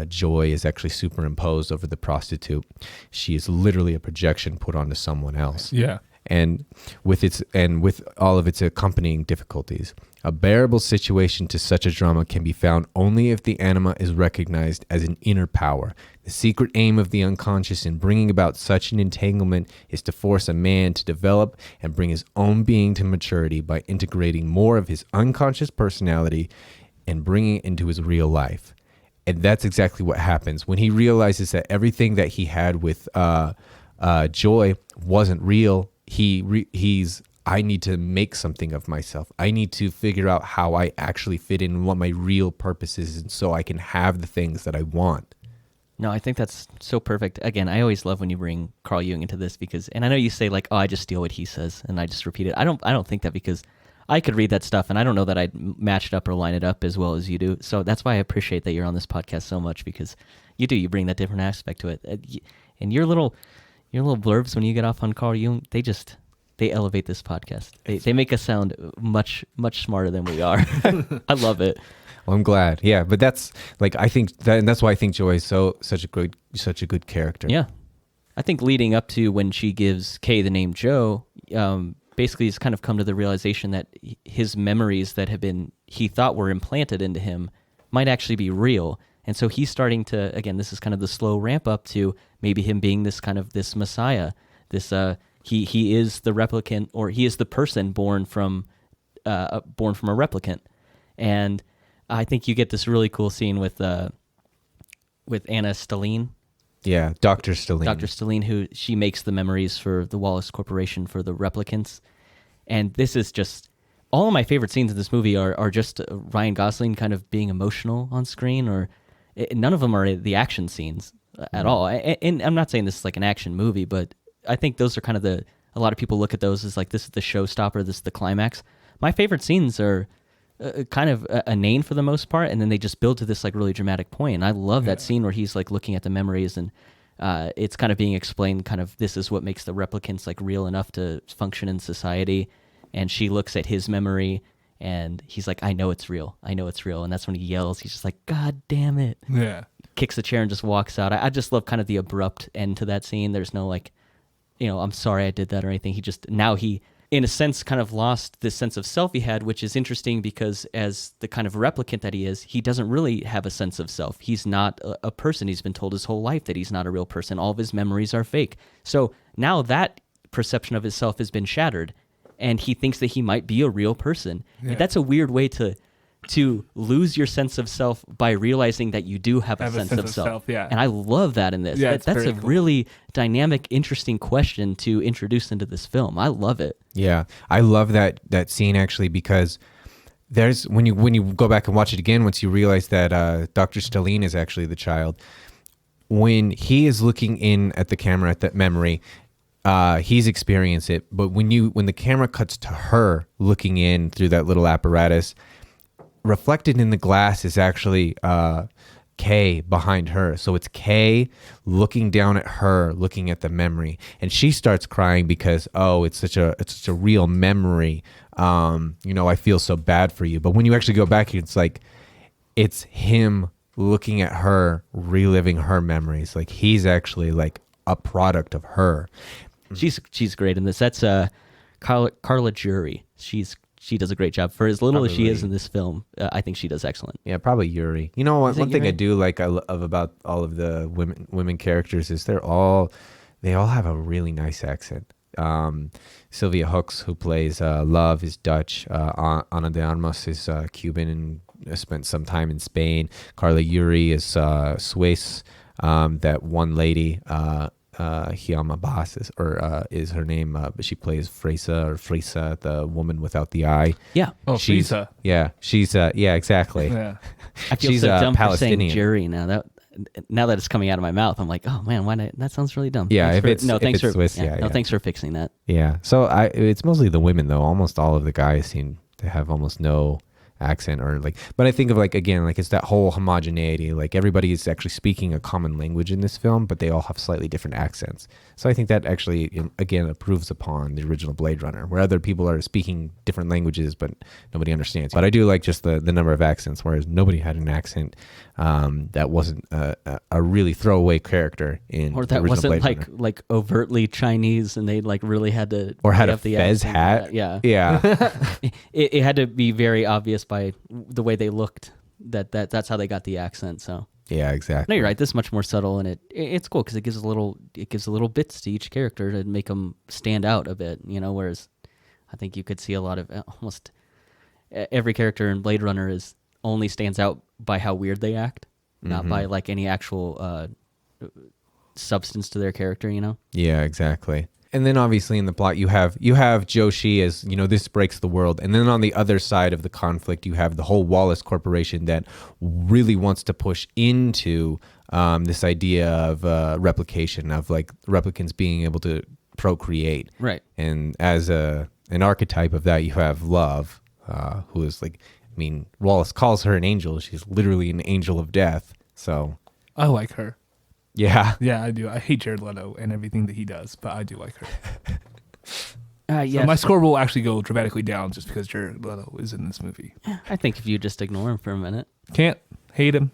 joy is actually superimposed over the prostitute. She is literally a projection put onto someone else. Yeah. And with all of its accompanying difficulties. A bearable situation to such a drama can be found only if the anima is recognized as an inner power. The secret aim of the unconscious in bringing about such an entanglement is to force a man to develop and bring his own being to maturity by integrating more of his unconscious personality and bringing it into his real life. And that's exactly what happens when he realizes that everything that he had with joy wasn't real. I need to make something of myself. I need to figure out how I actually fit in and what my real purpose is, and so I can have the things that I want. No, I think that's so perfect. Again, I always love when you bring Carl Jung into this because, and I know you say like, oh, I just steal what he says and I just repeat it. I don't think that, because I could read that stuff and I don't know that I'd match it up or line it up as well as you do. So that's why I appreciate that you're on this podcast so much, because you bring that different aspect to it. And your little blurbs when you get off on Carl Jung, they elevate this podcast. They make us sound much, much smarter than we are. I love it. Well, I'm glad. Yeah, but that's like, I think that, and that's why I think Joy is such a good character. Yeah. I think leading up to when she gives Kay the name Joe, basically he's kind of come to the realization that his memories that he thought were implanted into him might actually be real. And so he's starting to, again, this is kind of the slow ramp up to maybe him being this kind of this messiah, this he is the replicant, or he is the person born from a replicant. And I think you get this really cool scene with Anna Stelline. Yeah, Dr. Stelline. Dr. Stelline, who she makes the memories for the Wallace Corporation for the replicants. And this is just, all of my favorite scenes in this movie are just Ryan Gosling kind of being emotional on screen, or none of them are the action scenes at all. And I'm not saying this is like an action movie, but I think those are kind of a lot of people look at those as like, this is the showstopper, this is the climax. My favorite scenes are kind of inane for the most part, and then they just build to this like really dramatic point. And I love that scene where he's like looking at the memories, and it's kind of being explained kind of, this is what makes the replicants like real enough to function in society. And she looks at his memory and he's like, I know it's real. And that's when he yells. He's just like, God damn it. Yeah. Kicks the chair and just walks out. I just love kind of the abrupt end to that scene. There's no like, I'm sorry I did that or anything. He in a sense kind of lost this sense of self he had, which is interesting because as the kind of replicant that he is, he doesn't really have a sense of self. He's not a person. He's been told his whole life that he's not a real person. All of his memories are fake. So now that perception of himself has been shattered, and he thinks that he might be a real person. Yeah. And that's a weird way to lose your sense of self by realizing that you do have a sense of self. Yeah. And I love that in this. Yeah, that's a cool. really dynamic, interesting question to introduce into this film. I love it. Yeah, I love that scene actually, because there's when you go back and watch it again, once you realize that Dr. Stelline is actually the child, when he is looking in at the camera at that memory, he's experienced it. But when the camera cuts to her looking in through that little apparatus, reflected in the glass is actually Kay behind her. So it's Kay looking down at her, looking at the memory, and she starts crying because it's such a real memory. I feel so bad for you. But when you actually go back, it's like it's him looking at her, reliving her memories. Like he's actually like a product of her. She's great in this. That's Carla Jury. She does a great job for as little as she is in this film. I think she does excellent. Yeah, probably Yuri. You know, one thing I do like about all of the women characters is they all have a really nice accent. Sylvia Hooks, who plays Love, is Dutch. Ana de Armas is Cuban and spent some time in Spain. Carla Yuri is Swiss. That one lady, Hyama Bass is her name, but she plays Freysa, the woman without the eye. Yeah. Oh, She's Frieza. she's exactly. Yeah. I feel She's so dumb for Palestinian. saying jury now that it's coming out of my mouth. I'm like, oh man, why not? That sounds really dumb. Yeah, Thanks if it's for Swiss, yeah, no, yeah. thanks for fixing that. Yeah. So it's mostly the women though. Almost all of the guys seem to have almost no accent or like, but I think of like, again, like it's that whole homogeneity. Like everybody is actually speaking a common language in this film, but they all have slightly different accents. So I think that actually, again, improves upon the original Blade Runner, where other people are speaking different languages, but nobody understands. But I do like just the number of accents, whereas nobody had an accent that wasn't a really throwaway character in Or the that original wasn't Blade Runner. like overtly Chinese, and they like really had to Or had a have the fez accent. hat. Yeah. Yeah. It had to be very obvious by the way they looked that's how they got the accent. So Yeah, exactly. no, you're right. This is much more subtle, and it's cool because it gives a little bits to each character to make them stand out a bit. Whereas I think you could see a lot of almost every character in Blade Runner only stands out by how weird they act, not by like any actual substance to their character. Yeah, exactly. And then obviously in the plot you have Joshi as, this breaks the world. And then on the other side of the conflict, you have the whole Wallace Corporation that really wants to push into this idea of replication, of like replicants being able to procreate. Right. And as an archetype of that, you have Love, who is like, Wallace calls her an angel. She's literally an angel of death. So I like her. yeah. Yeah, I do. I hate Jared Leto and everything that he does, but I do like her. Yeah, So my score will actually go dramatically down just because Jared Leto is in this movie. I think if you just ignore him for a minute. Can't hate him.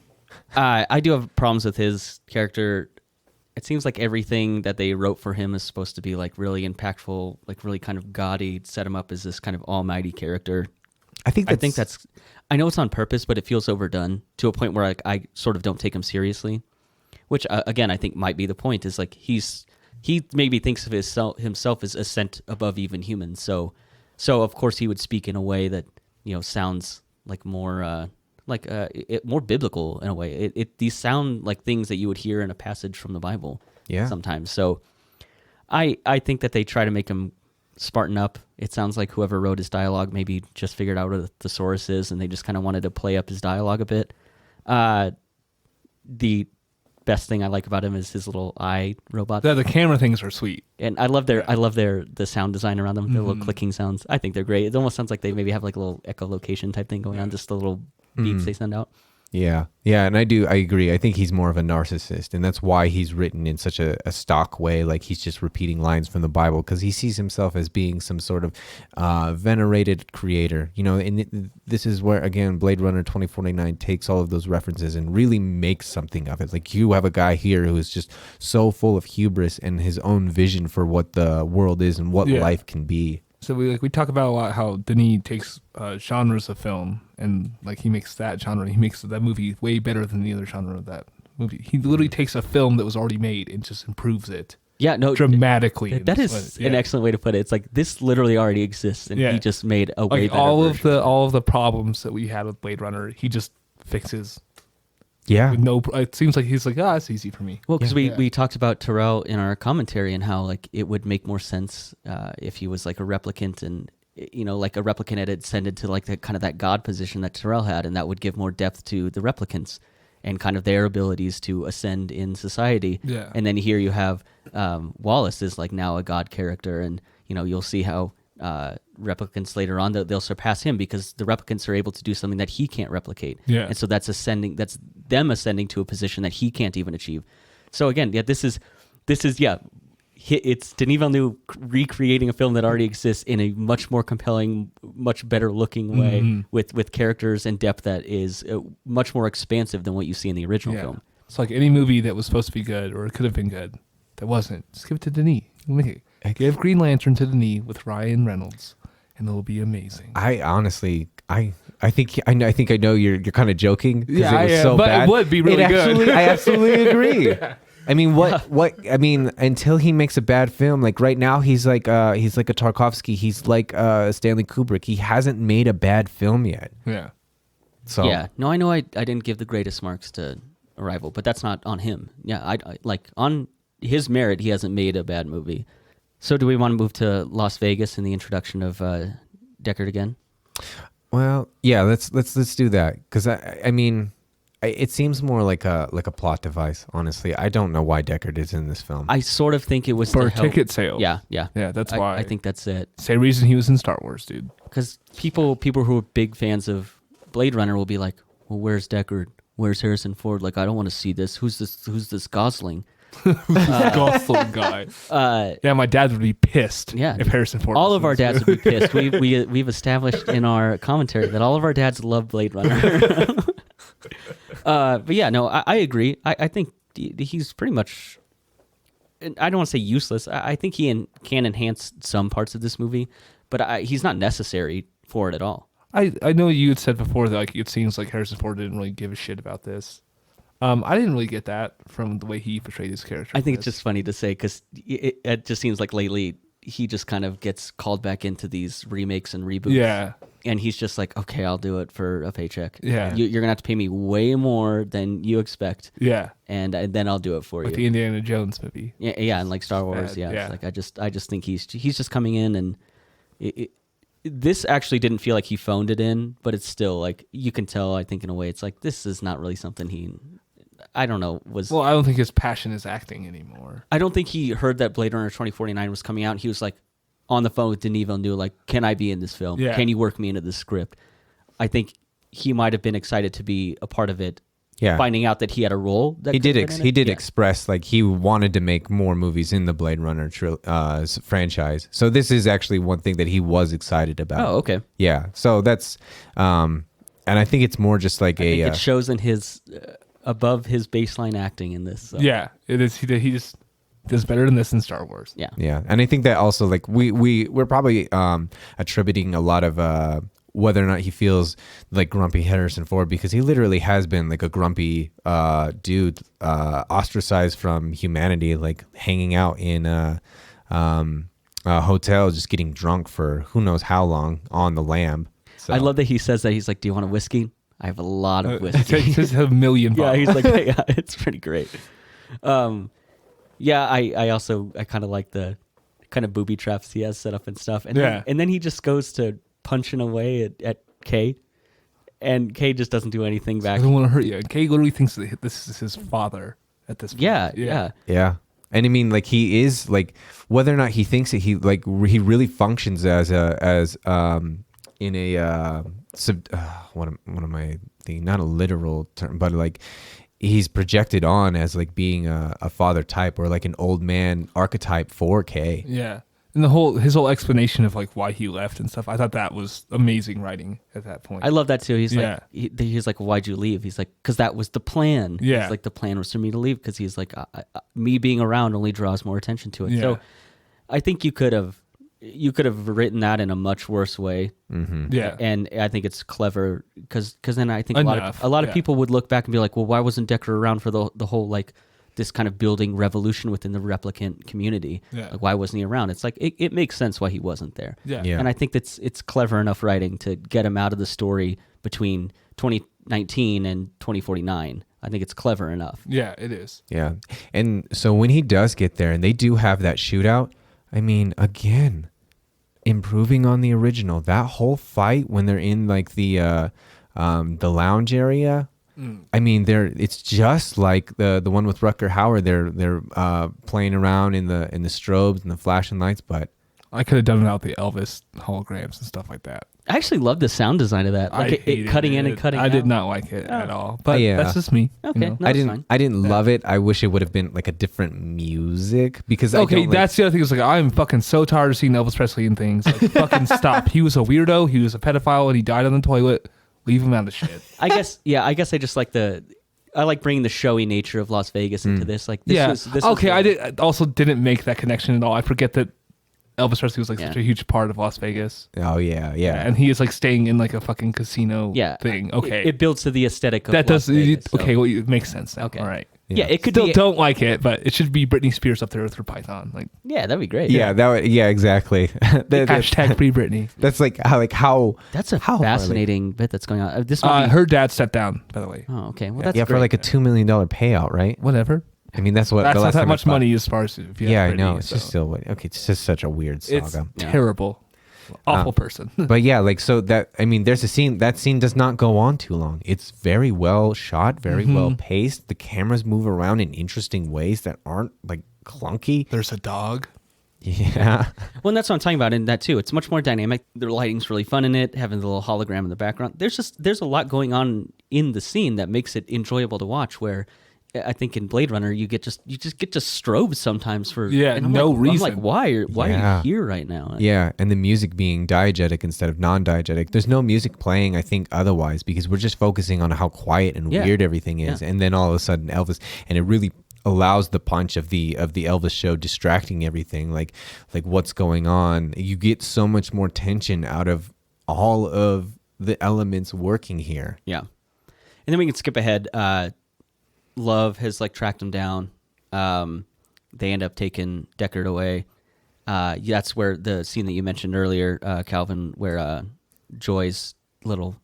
I do have problems with his character. It seems like everything that they wrote for him is supposed to be like really impactful, like really kind of gaudy, set him up as this kind of almighty character. I think that's I know it's on purpose, but it feels overdone to a point where like I sort of don't take him seriously, which again I think might be the point. Is like he maybe thinks of himself as ascent above even humans. So of course he would speak in a way that sounds like more more biblical in a way. These sound like things that you would hear in a passage from the Bible. Yeah. Sometimes. So I think that they try to make him Spartan up. It sounds like whoever wrote his dialogue maybe just figured out what a thesaurus is, and they just kind of wanted to play up his dialogue a bit. The best thing I like about him is his little eye robot. The camera things are sweet. And I love the sound design around them, the little clicking sounds. I think they're great. It almost sounds like they maybe have like a little echolocation type thing going on, just the little beeps they send out. Yeah, and I agree. I think he's more of a narcissist, and that's why he's written in such a stock way, like he's just repeating lines from the Bible, because he sees himself as being some sort of venerated creator. And this is where, again, Blade Runner 2049 takes all of those references and really makes something of it. Like you have a guy here who is just so full of hubris and his own vision for what the world is and what life can be. So we talk about a lot how Denis takes genres of film and like he makes that genre, he makes that movie way better than the other genre of that movie. He literally takes a film that was already made and just improves it. Yeah, no, dramatically. That is an excellent way to put it. It's like this literally already exists, and he just made a way better version. all of the problems that we had with Blade Runner, he just fixes. Yeah. With it seems like he's like, it's easy for me. Well, because we talked about Terrell in our commentary and how like it would make more sense if he was like a replicant, and like a replicant had ascended to like the kind of that god position that Terrell had, and that would give more depth to the replicants and kind of their abilities to ascend in society. Yeah. And then here you have Wallace is like now a god character, and you'll see how replicants later on they'll surpass him because the replicants are able to do something that he can't replicate. Yeah. And so that's them ascending to a position that he can't even achieve. So again, this is it's Denis Villeneuve recreating a film that already exists in a much more compelling, much better looking way with characters and depth that is much more expansive than what you see in the original film. It's like any movie that was supposed to be good or it could have been good that wasn't. Just give it to Denis. Give Green Lantern to Denis with Ryan Reynolds, and it'll be amazing. I honestly, I think I know you're kind of joking because it was so but bad. It would be really good. I absolutely agree. I mean, until he makes a bad film, like right now he's like a Tarkovsky, he's like Stanley Kubrick. He hasn't made a bad film yet. Yeah. So yeah, no, I know I didn't give the greatest marks to Arrival, but that's not on him. Yeah, I like on his merit, he hasn't made a bad movie. So do we want to move to Las Vegas and the introduction of Deckard again? Well, yeah, let's do that, because I mean, it seems more like a plot device. Honestly, I don't know why Deckard is in this film. I sort of think it was For to help. ticket sales. Yeah. Yeah, that's why. I think that's it. Same reason he was in Star Wars, dude. Because people who are big fans of Blade Runner will be like, well, where's Deckard? Where's Harrison Ford? Like, I don't want to see this. Who's this Gosling? Gosling guy. Yeah, my dad would be pissed. Yeah. If Harrison Ford. All was of in our this dads would be pissed. We've established in our commentary that all of our dads love Blade Runner. But yeah, no, I agree. I think he's pretty much, I don't want to say useless. I think he can enhance some parts of this movie, but he's not necessary for it at all. I know you had said before that like it seems like Harrison Ford didn't really give a shit about this. I didn't really get that from the way he portrayed his character. I think it's just funny to say because it just seems like lately he just kind of gets called back into these remakes and reboots. Yeah. And he's just like, okay, I'll do it for a paycheck. Yeah. You're going to have to pay me way more than you expect. Yeah. And then I'll do it for Like you. the Indiana Jones movie. Yeah, and like Star Wars. Yeah. Yeah. It's like I just think he's just coming in and this actually didn't feel like he phoned it in, but it's still like you can tell, I think in a way, it's like this is not really something I don't know, Well, I don't think his passion is acting anymore. I don't think he heard that Blade Runner 2049 was coming out. And he was like on the phone with Denis Villeneuve, like, can I be in this film? Yeah. Can you work me into this script? I think he might have been excited to be a part of it. Yeah. Finding out that he had a role. That He did. He did Yeah. express like he wanted to make more movies in the Blade Runner franchise. So this is actually one thing that he was excited about. Oh, okay. Yeah. So that's, and I think it's more just like I think it shows in his above his baseline acting in this. So. Yeah, it is. He just does better than this in Star Wars. Yeah. Yeah, and I think that also like we're probably attributing a lot of whether or not he feels like grumpy Harrison Ford, because he literally has been like a grumpy dude, ostracized from humanity, like hanging out in a hotel, just getting drunk for who knows how long on the lam. So. I love that he says that. He's like, do you want a whiskey? I have a lot of He whiskey. says a million Yeah, bottles. he's like, yeah, it's pretty great. Yeah, I kind of like the kind of booby traps he has set up and stuff. And then he just goes to punching away at Kay, and Kay just doesn't do anything I back. don't want to hurt you. And Kay literally thinks that this is his father at this point. Yeah. Yeah. And I mean, like he is like, whether or not he thinks it, he really functions as in a what am I thinking? Not a literal term, but like he's projected on as like being a father type or like an old man archetype for Kay. Yeah. And his whole explanation of like why he left and stuff, I thought that was amazing writing at that point. I love that too. He's Yeah. like, he's like, why'd you leave? He's like, because that was the plan. Yeah. He's like, the plan was for me to leave because he's like, me being around only draws more attention to it. Yeah. So I think you could have written that in a much worse way. Mm-hmm. Yeah. And I think it's clever because then I think Enough, a lot of yeah. people would look back and be like, well, why wasn't Deckard around for the whole like this kind of building revolution within the replicant community? Yeah. Like, why wasn't he around? It's like it makes sense why he wasn't there. Yeah. Yeah. And I think it's clever enough writing to get him out of the story between 2019 and 2049. I think it's clever enough. Yeah, it is. Yeah. And so when he does get there and they do have that shootout, I mean, again, improving on the original. That whole fight when they're in like the lounge area, I mean, it's just like the one with Rutger Hauer. They're playing around in the strobes and the flashing lights, but I could have done without the Elvis holograms and stuff like that. I actually love the sound design of that. Like it hated cutting in and cutting out. I did not like it at all. But Yeah. that's just me. Okay. You know? No, it's fine. I didn't love it. I wish it would have been like a different music because Okay, that's the other thing. It's like I'm fucking so tired of seeing Elvis Presley in things. Like, fucking stop. He was a weirdo. He was a pedophile, and he died on the toilet. Leave him out of shit. I guess I just like I like bringing the showy nature of Las Vegas into this. Like this was okay, the- I also didn't make that connection at all. I forget that Elvis Presley was like Yeah. such a huge part of Las Vegas. Oh yeah. And he is like staying in like a fucking casino Yeah. thing. Okay. It builds to the aesthetic of that Las does Vegas, so- okay, well it makes sense now. Okay. All right. Yeah, it could Still be. don't like it, but it should be Britney Spears up there with her Python. Like Yeah, that'd be great. Yeah, exactly. hashtag free Britney. That's like how That's a How far, fascinating bit that's going on. This might be. Her dad stepped down, by the way. Oh, okay. Well, that's yeah, great. for like a $2 million payout, right? Whatever. I mean, that's what That's the not last that time much I money as far as if you Yeah, have I know. Brittany, It's so. just still okay. It's just such a weird It's saga. terrible. Awful person. But yeah, like so that I mean, there's a scene. That scene does not go on too long. It's very well shot, very well paced. The cameras move around in interesting ways that aren't like clunky. There's a dog. Yeah. Well, and that's what I'm talking about in that too. It's much more dynamic. The lighting's really fun in it, having the little hologram in the background. There's a lot going on in the scene that makes it enjoyable to watch. Where I think in Blade Runner you just get strobes sometimes for and I'm no like, reason. I'm like, why are you here right now? Yeah, and the music being diegetic instead of non-diegetic. There's no music playing, I think, otherwise, because we're just focusing on how quiet and weird everything is, and then all of a sudden Elvis, and it really allows the punch of the Elvis show distracting everything, like what's going on. You get so much more tension out of all of the elements working here. Yeah, and then we can skip ahead. Love has like tracked him down. They end up taking Deckard away. That's where the scene that you mentioned earlier, Calvin, where Joy's little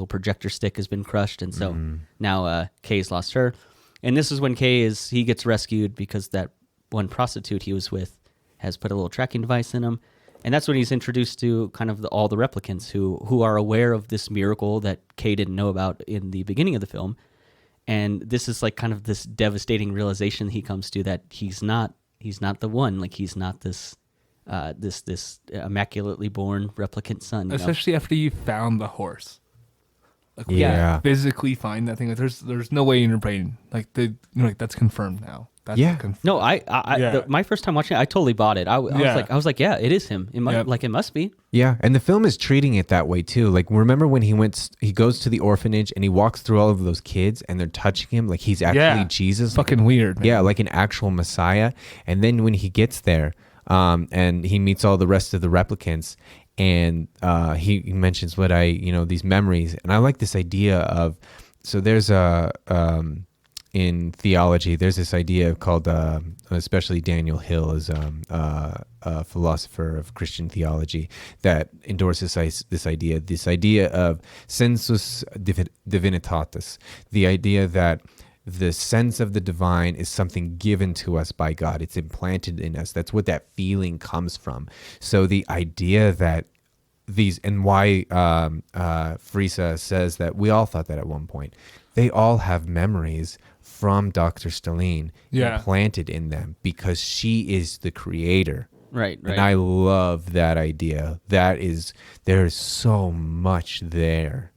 projector stick has been crushed, and so now Kay's lost her. And this is when he gets rescued because that one prostitute he was with has put a little tracking device in him. And that's when he's introduced to kind of all the replicants who are aware of this miracle that Kay didn't know about in the beginning of the film. And this is like kind of this devastating realization he comes to, that he's not the one. Like he's not this immaculately born replicant son. Especially after you found the horse. Like, Yeah. physically find that thing. Like, there's no way in your brain like that's confirmed now. That's confirmed. No, my first time watching it, I totally bought it. I was like, yeah, it is him. It must be. Yeah, and the film is treating it that way too. Like, remember when he goes to the orphanage and he walks through all of those kids and they're touching him like he's actually Jesus. Fucking weird, man. Yeah, like an actual Messiah. And then when he gets there, and he meets all the rest of the replicants, and he mentions these memories, and I like this idea of, so there's in theology, there's this idea called, especially Daniel Hill is a philosopher of Christian theology that endorses this idea of sensus divinitatis, the idea that the sense of the divine is something given to us by God. It's implanted in us. That's what that feeling comes from. So the idea that and why Friesa says that we all thought that at one point, they all have memories from Dr. Stelline implanted in them because she is the creator. Right. And I love that idea. There's so much there.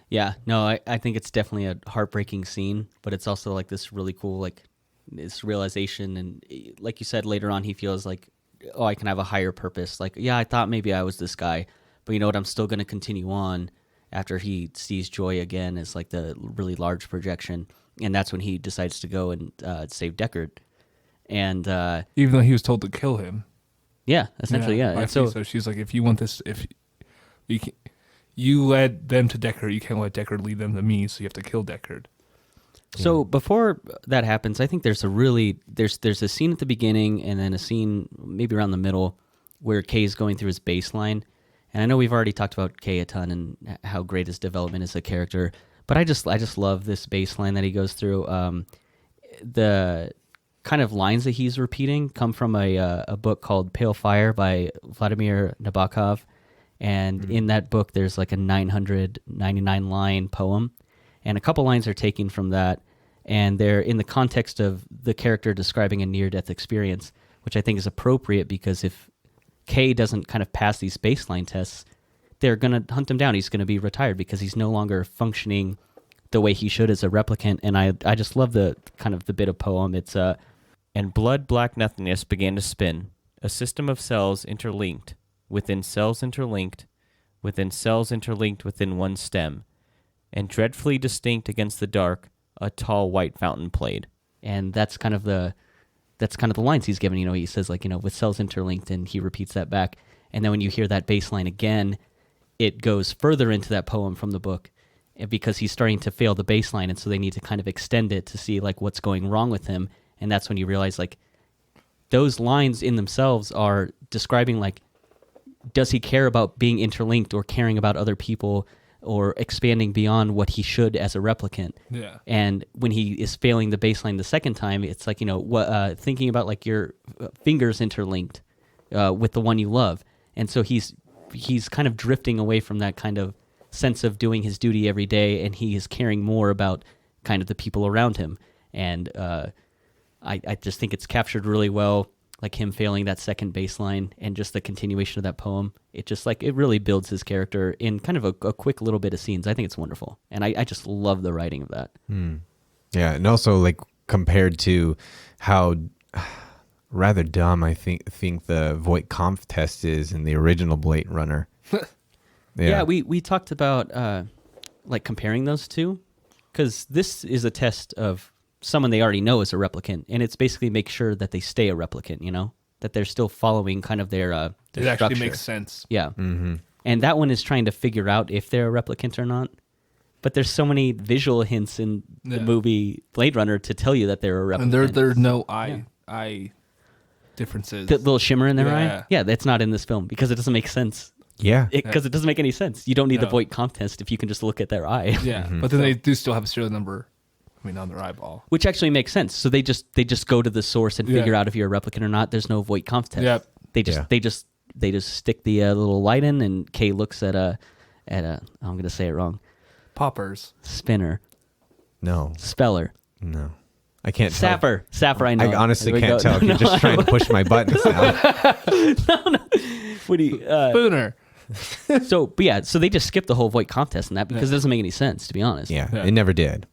Yeah, no, I think it's definitely a heartbreaking scene, but it's also like this really cool, like this realization. And like you said, later on, he feels like, oh, I can have a higher purpose. Like, yeah, I thought maybe I was this guy, but you know what? I'm still going to continue on after he sees Joy again as like the really large projection. And that's when he decides to go and save Deckard. And even though he was told to kill him. Yeah, essentially, yeah. And And so she's like, if you want this, if you led them to Deckard, you can't let Deckard lead them to me, so you have to kill Deckard. So before that happens, I think there's a scene at the beginning and then a scene maybe around the middle where Kay's going through his baseline. And I know we've already talked about Kay a ton and how great his development as a character, but I just love this baseline that he goes through. The kind of lines that he's repeating come from a book called Pale Fire by Vladimir Nabokov. And in that book, there's like a 999 line poem. And a couple lines are taken from that. And they're in the context of the character describing a near-death experience, which I think is appropriate because if Kay doesn't kind of pass these baseline tests, they're going to hunt him down. He's going to be retired because he's no longer functioning the way he should as a replicant. And I just love the kind of the bit of poem. It's and blood-black nothingness began to spin, a system of cells interlinked, within cells interlinked, within cells interlinked within one stem, and dreadfully distinct against the dark, a tall white fountain played. And that's kind of the lines he's given. You know, he says like, you know, with cells interlinked, and he repeats that back. And then when you hear that bass line again, it goes further into that poem from the book because he's starting to fail the bass line, and so they need to kind of extend it to see like what's going wrong with him. And that's when you realize like those lines in themselves are describing like, does he care about being interlinked or caring about other people or expanding beyond what he should as a replicant. Yeah. And when he is failing the baseline the second time, it's like, thinking about like your fingers interlinked with the one you love. And so he's kind of drifting away from that kind of sense of doing his duty every day, and he is caring more about kind of the people around him. And I just think it's captured really well, like him failing that second baseline and just the continuation of that poem. It just like, it really builds his character in kind of a quick little bit of scenes. I think it's wonderful. And I just love the writing of that. Yeah, and also like compared to how rather dumb I think the Voight-Kampff test is in the original Blade Runner. Yeah, we talked about like comparing those two, because this is a test of someone they already know is a replicant, and it's basically make sure that they stay a replicant, that they're still following kind of their It structure. actually makes sense. Yeah. Mm-hmm. And that one is trying to figure out if they're a replicant or not. But there's so many visual hints in the movie Blade Runner to tell you that they're a replicant. And there's no eye differences. The little shimmer in their Yeah. eye? Yeah, that's not in this film because it doesn't make sense. Yeah. Because it doesn't make any sense. You don't need the No. Voight-Kampff test if you can just look at their eye. Yeah, but then they do still have a serial number, on their eyeball. Which actually makes sense. So they just go to the source and figure out if you're a replicant or not. There's no Voight-Kampff test. Yep. They just stick the little light in, and Kay looks at a I'm going to say it wrong. Poppers. Spinner. No. Speller. No. I can't tell. Sapper, I know. I honestly There we can't go. tell if you're just trying to push my buttons now. What do you, Spooner. so they just skip the whole Voight-Kampff test in that because it doesn't make any sense, to be honest. Yeah, it never did.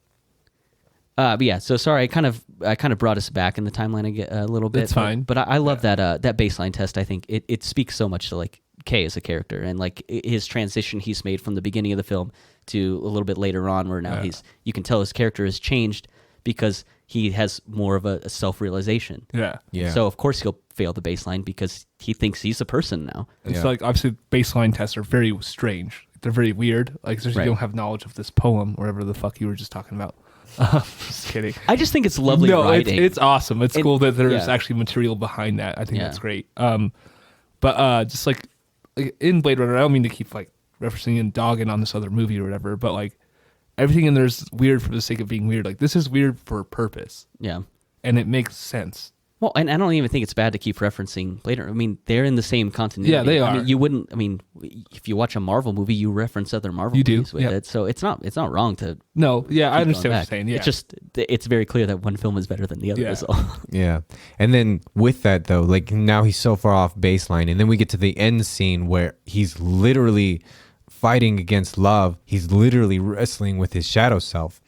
So sorry, I kind of brought us back in the timeline a little bit. It's fine. But I love that baseline test. I think it speaks so much to like Kay as a character, and like his transition he's made from the beginning of the film to a little bit later on, where now you can tell his character has changed because he has more of a self-realization. Yeah. Yeah. So of course he'll fail the baseline because he thinks he's a person now. It's like, obviously, baseline tests are very strange. They're very weird. Like, especially if you don't have knowledge of this poem, or whatever the fuck you were just talking about. Just kidding. I just think it's lovely writing. It's awesome. It's cool that there's yeah. actually material behind that. I think Yeah. that's great. But just like in Blade Runner, I don't mean to keep like referencing and dogging on this other movie or whatever, but like everything in there's weird for the sake of being weird. Like, this is weird for a purpose, Yeah. and it makes sense. Well, and I don't even think it's bad to keep referencing Blade Runner. I mean, they're in the same continuity. Yeah, they I are. mean, you wouldn't. I mean, if you watch a Marvel movie, you reference other Marvel You do, movies with yeah. it. So it's not wrong to. No, yeah, I keep understand going what you're back. saying. Yeah, It's just it's very clear that one film is better than the other. Yeah. Is all. Yeah. And then with that though, like now he's so far off baseline, and then we get to the end scene where he's literally fighting against love. He's literally wrestling with his shadow self.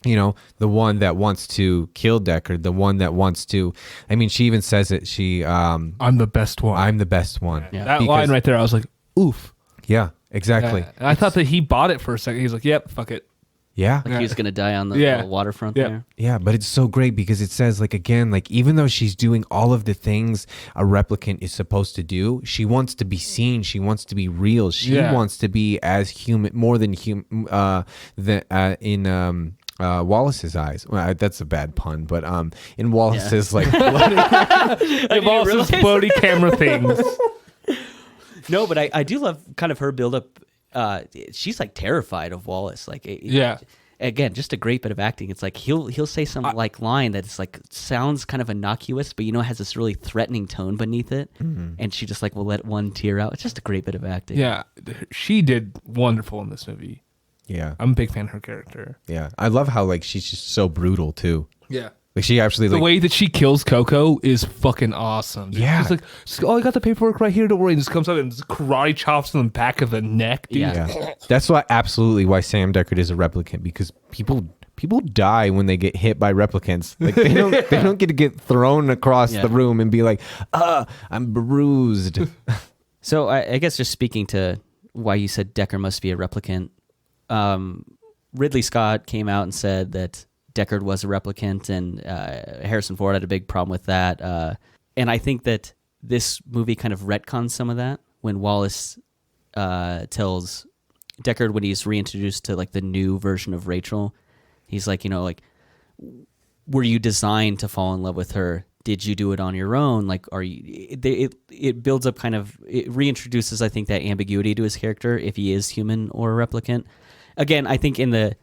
The one that wants to kill Deckard, the one that wants to, I mean, she even says it. I'm the best one. I'm the best one. Yeah. That Because- line right there, I was like, oof. Yeah, exactly. Yeah. And I thought that he bought it for a second. He's like, yep, fuck it. Yeah. Like he was gonna die on the Yeah. waterfront Yeah. there. Yeah, but it's so great because it says, like, again, like, even though she's doing all of the things a replicant is supposed to do, she wants to be seen. She wants to be real. She wants to be as human, more than human, in Wallace's eyes. Well, that's a bad pun, but in Wallace's, like, They've all those floaty camera things. No, but I do love kind of her build up. She's like terrified of Wallace. Like Yeah. Again, just a great bit of acting. It's like he'll say some like line that's like sounds kind of innocuous, but has this really threatening tone beneath it, and she just like will let one tear out. It's just a great bit of acting. Yeah, she did wonderful in this movie. yeah, I'm a big fan of her character. yeah. I love how, like, she's just so brutal too. Yeah. Like, she actually, The like, way that she kills Coco is fucking awesome. Dude. Yeah. She's like, oh, I got the paperwork right here. Don't worry. And just comes up and just karate chops in the back of the neck, dude. Yeah. yeah. That's absolutely why Sam Deckard is a replicant, because people die when they get hit by replicants. Like, they don't get to get thrown across Yeah. the room and be like, I'm bruised. So I guess just speaking to why you said Deckard must be a replicant, Ridley Scott came out and said that Deckard was a replicant, and Harrison Ford had a big problem with that. And I think that this movie kind of retcons some of that when Wallace tells Deckard, when he's reintroduced to like the new version of Rachel, he's like, like, were you designed to fall in love with her? did you do it on your own? Like, are you? It builds up kind of, it reintroduces, I think, that ambiguity to his character if he is human or a replicant. Again, I think in the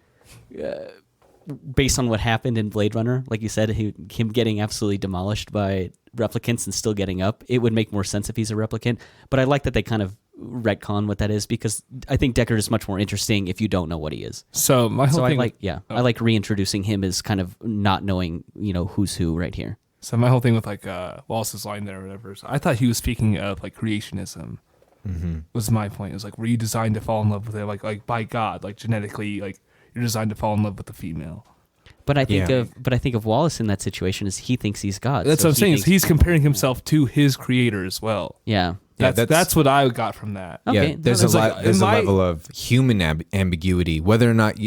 based on what happened in Blade Runner, like you said, him getting absolutely demolished by replicants and still getting up, it would make more sense if he's a replicant. But I like that they kind of retcon what that is, because I think Deckard is much more interesting if you don't know what he is. So my whole thing, I like reintroducing him as kind of not knowing, who's who right here. So my whole thing with like Wallace's line there or whatever, so I thought he was speaking of like creationism. Was my point. It was like, were you designed to fall in love with it, like by God, like genetically, like you're designed to fall in love with the female. But I think of Wallace in that situation is he thinks he's God. That's so what I'm saying. Is he's comparing himself to his creator as well. Yeah. That's what I got from that. Okay. Yeah, there's a level of human ambiguity. Whether or not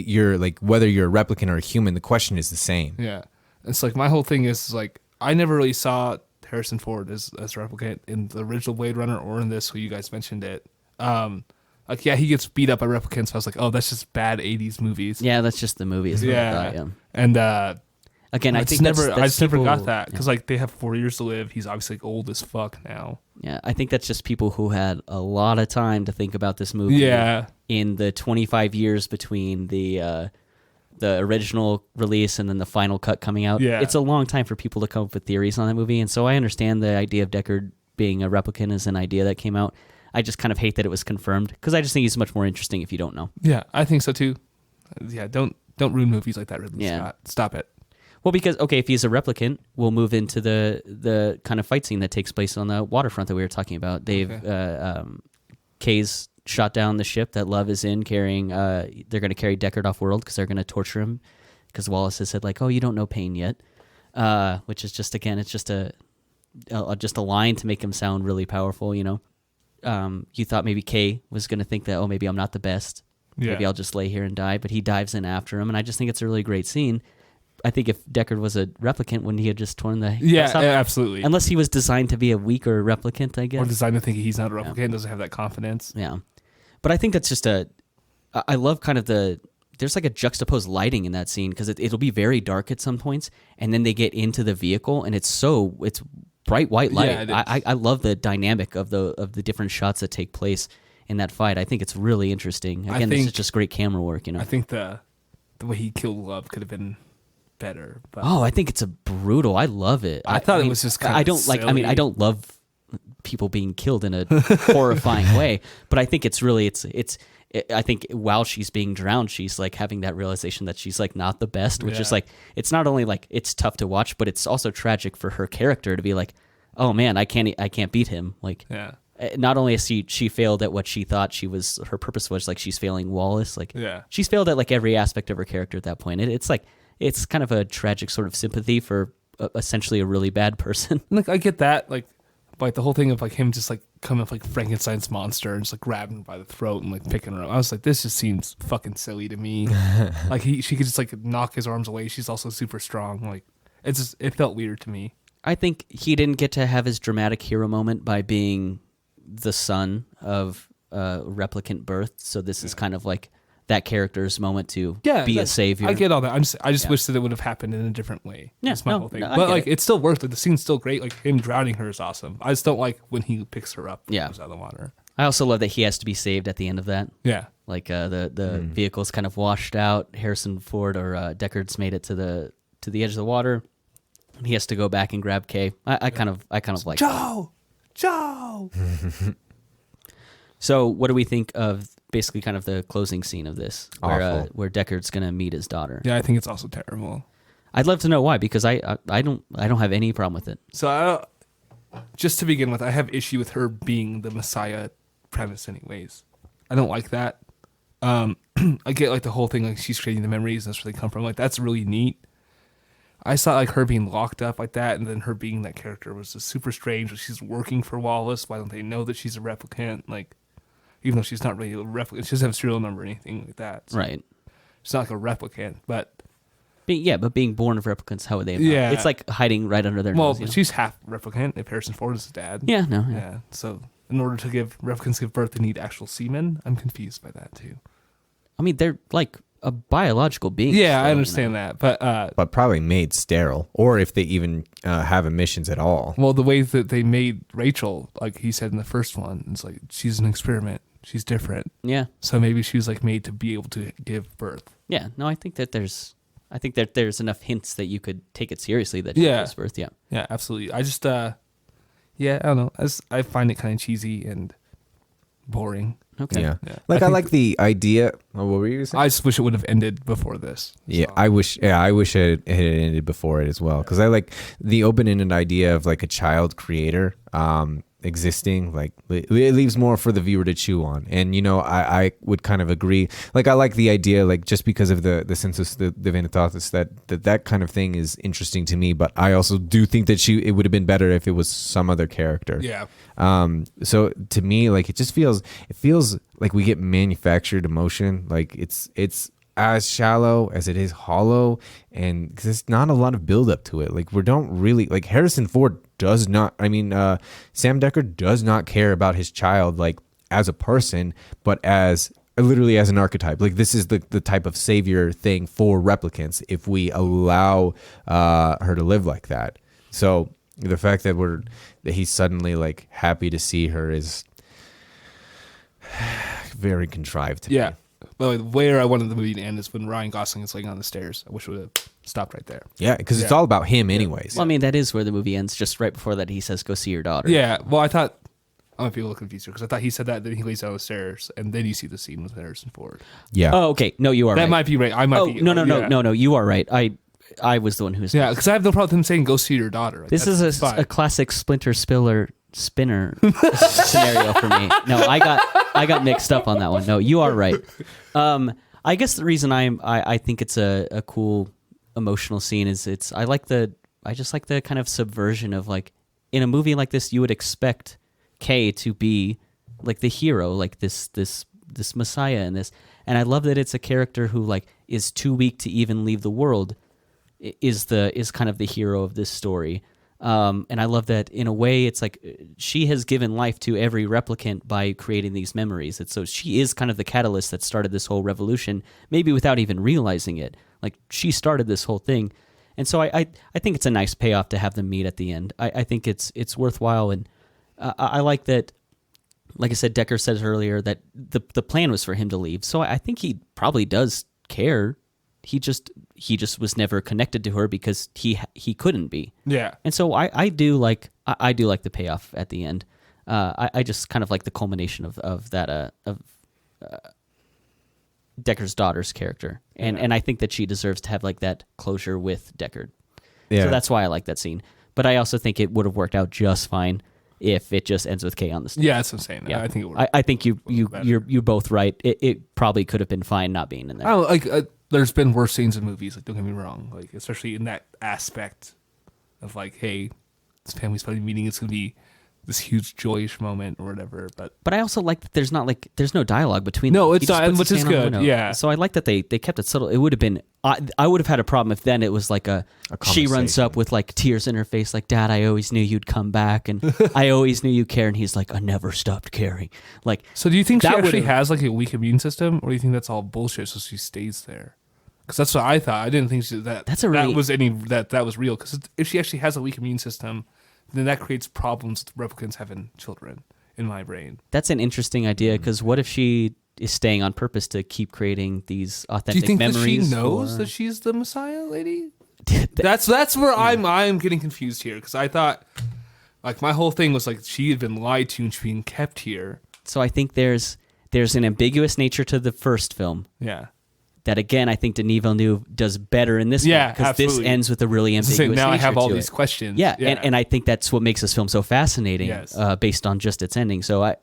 whether you're a replicant or a human, the question is the same. Yeah, it's like my whole thing is like I never really saw Harrison Ford as a replicant in the original Blade Runner or in this, who you guys mentioned it. He gets beat up by replicants. So I was like, oh, that's just bad '80s movies. Yeah, that's just the movies. Yeah, and again, I think I just never got that because like they have 4 years to live. He's obviously like old as fuck now. Yeah, I think that's just people who had a lot of time to think about this movie. Yeah, in the 25 years between the original release and then the final cut coming out. Yeah, it's a long time for people to come up with theories on that movie, and so I understand the idea of Deckard being a replicant is an idea that came out. I just kind of hate that it was confirmed because I just think he's much more interesting if you don't know. Yeah, I think so too. Yeah, don't ruin movies like that, Ridley Scott. Stop it. Well, because, okay, if he's a replicant, we'll move into the kind of fight scene that takes place on the waterfront that we were talking about. Kay's shot down the ship that Love is in carrying, they're going to carry Deckard off world because they're going to torture him because Wallace has said, like, oh, you don't know pain yet, which is just, again, it's just a line to make him sound really powerful, You thought maybe Kay was going to think that, oh, maybe I'm not the best. Yeah. Maybe I'll just lay here and die, but he dives in after him, and I just think it's a really great scene. I think if Deckard was a replicant, wouldn't he have just torn the head off? Absolutely. Unless he was designed to be a weaker replicant, I guess. Or designed to think he's not a replicant, doesn't have that confidence. Yeah. But I think that's just I love kind of there's like a juxtaposed lighting in that scene because it'll be very dark at some points, and then they get into the vehicle, and it's bright white light. Yeah, I love the dynamic of the different shots that take place in that fight. I think it's really interesting. Again, this is just great camera work, I think the way he killed Love could have been better. But I think it's brutal. I love it. I thought it was just kind of silly. I don't love people being killed in a horrifying way, but I think it's really I think while she's being drowned, she's like having that realization that she's like not the best, which is like, it's not only like it's tough to watch, but it's also tragic for her character to be like, oh man, I can't beat him. Like, not only has she failed at what she thought her purpose was, like she's failing Wallace. Like, she's failed at like every aspect of her character at that point. It's like, it's kind of a tragic sort of sympathy for essentially a really bad person. Like, I get that. Like the whole thing of like him just like coming up like Frankenstein's monster and just like grabbing her by the throat and like picking her up. I was like, this just seems fucking silly to me. Like she could just like knock his arms away. She's also super strong. Like it felt weird to me. I think he didn't get to have his dramatic hero moment by being the son of replicant birth. So this is kind of like that character's moment to be a savior. I get all that. I just wish that it would have happened in a different way. Yeah, that's my whole thing. But like, it still worked. Like the scene's still great. Like him drowning her is awesome. I just don't like when he picks her up. And goes out of the water. I also love that he has to be saved at the end of that. Yeah. Like the vehicle's kind of washed out. Harrison Ford or Deckard's made it to the edge of the water. He has to go back and grab Kay. I kind of like Joe. So what do we think of basically kind of the closing scene of this, where Deckard's gonna meet his daughter? Yeah, I think it's also terrible. I'd love to know why, because I don't have any problem with it. So just to begin with, I have issue with her being the Messiah premise anyways. I don't like that. I get like the whole thing, like she's creating the memories, and that's where they come from. Like that's really neat. I saw like her being locked up like that, and then her being that character was just super strange. Like, she's working for Wallace. Why don't they know that she's a replicant? Like, even though she's not really a replicant, she doesn't have a serial number or anything like that. So right. She's not like a replicant, but being born of replicants, how would they know? Yeah. It's like hiding right under their nose. Well, she's half replicant if Harrison Ford is his dad. Yeah. So in order to give replicants give birth, they need actual semen. I'm confused by that too. I mean, they're like a biological being. Yeah, still, I understand that, but probably made sterile, or if they even have emissions at all. well, the way that they made Rachel, like he said in the first one, it's like she's an experiment. She's different. Yeah. So maybe she was like made to be able to give birth. Yeah. No, I think that there's enough hints that you could take it seriously that she gives birth. Yeah. Yeah, absolutely. I just, yeah, I don't know. I find it kind of cheesy and boring. Okay. Yeah. Yeah. Like I I think like the idea. Oh, what were you saying? I just wish it would have ended before this. Yeah, So, I wish it had ended before it as well, because I like the open-ended idea of like a child creator existing. Like it leaves more for the viewer to chew on, and I would kind of agree. Like I like the idea, like just because of the sensus divinitatis, that kind of thing is interesting to me. But I also do think that it would have been better if it was some other character. yeah. So to me, like it feels like we get manufactured emotion. Like it's as shallow as it is hollow, and 'cause there's not a lot of build up to it. Like we don't really like Harrison Ford does not. I mean, Sam Decker does not care about his child like as a person, but as literally as an archetype. Like this is the type of savior thing for replicants if we allow her to live like that. So the fact that he's suddenly like happy to see her is very contrived to me. Yeah. Well, where I wanted the movie to end is when Ryan Gosling is laying on the stairs. I wish it would have stopped right there. Yeah, because it's Yeah. all about him anyways. Well, I mean, that is where the movie ends. Just right before that, he says, "Go see your daughter." Yeah. Well, I thought I might be a little confused here because I thought he said that, then he lays down the stairs, and then you see the scene with Harrison Ford. Yeah. Oh, okay. No, you are That right. might be right. I might Oh, be. no. Yeah. You are right. I was the one who's. Yeah, because I have no problem with him saying, "Go see your daughter." Like, This that's is fine. a classic spinner scenario for me. No, I got mixed up on that one. No, you are right. I guess the reason I think it's a cool emotional scene is I just like the kind of subversion of like in a movie like this you would expect Kay to be like the hero, like this messiah in this, and I love that it's a character who like is too weak to even leave the world is kind of the hero of this story. And I love that in a way it's like she has given life to every replicant by creating these memories. So she is kind of the catalyst that started this whole revolution, maybe without even realizing it. Like she started this whole thing. And so I think it's a nice payoff to have them meet at the end. I think it's worthwhile. And I like that, like I said, Decker said earlier that the plan was for him to leave. So I think he probably does care. He just was never connected to her because he couldn't be. Yeah. And so I do like the payoff at the end. I just kind of like the culmination of that Decker's daughter's character, and I think that she deserves to have like that closure with Deckard. Yeah. So that's why I like that scene. But I also think it would have worked out just fine if it just ends with Kay on the stage. Yeah, that's what I'm saying. Yeah, I think it would. I think you're both right. It probably could have been fine not being in there. I don't like. There's been worse scenes in movies. Like, don't get me wrong. Like, especially in that aspect of like, hey, this family's finally meeting. It's gonna be this huge joyous moment or whatever. But I also like that there's no dialogue between No, them. it's He just not, puts which his is hand on the good, window. yeah. So I like that they kept it subtle. It would have been I would have had a problem if then it was like she runs conversation. up with like tears in her face like, "Dad, I always knew you'd come back and I always knew you care," and he's like, "I never stopped caring." Like, so do you think she That actually would've- has like a weak immune system, or do you think that's all bullshit? So she stays there. Because that's what I thought. I didn't think that was real. Because if she actually has a weak immune system, then that creates problems with replicants having children. In my brain, that's an interesting idea because what if she is staying on purpose to keep creating these do you authentic think that memories? she knows or- that she's the Messiah lady? That's where I'm getting confused here, because I thought, like, my whole thing was like she had been lied to and she's being kept here. So I think there's an ambiguous nature to the first film Yeah. that, again, I think Denis Villeneuve does better in this Yeah, one because this absolutely. ends with a really So ambiguous now I nature have all to these it. questions. Yeah, and I think that's what makes this film so fascinating, Yes. based on just its ending. So I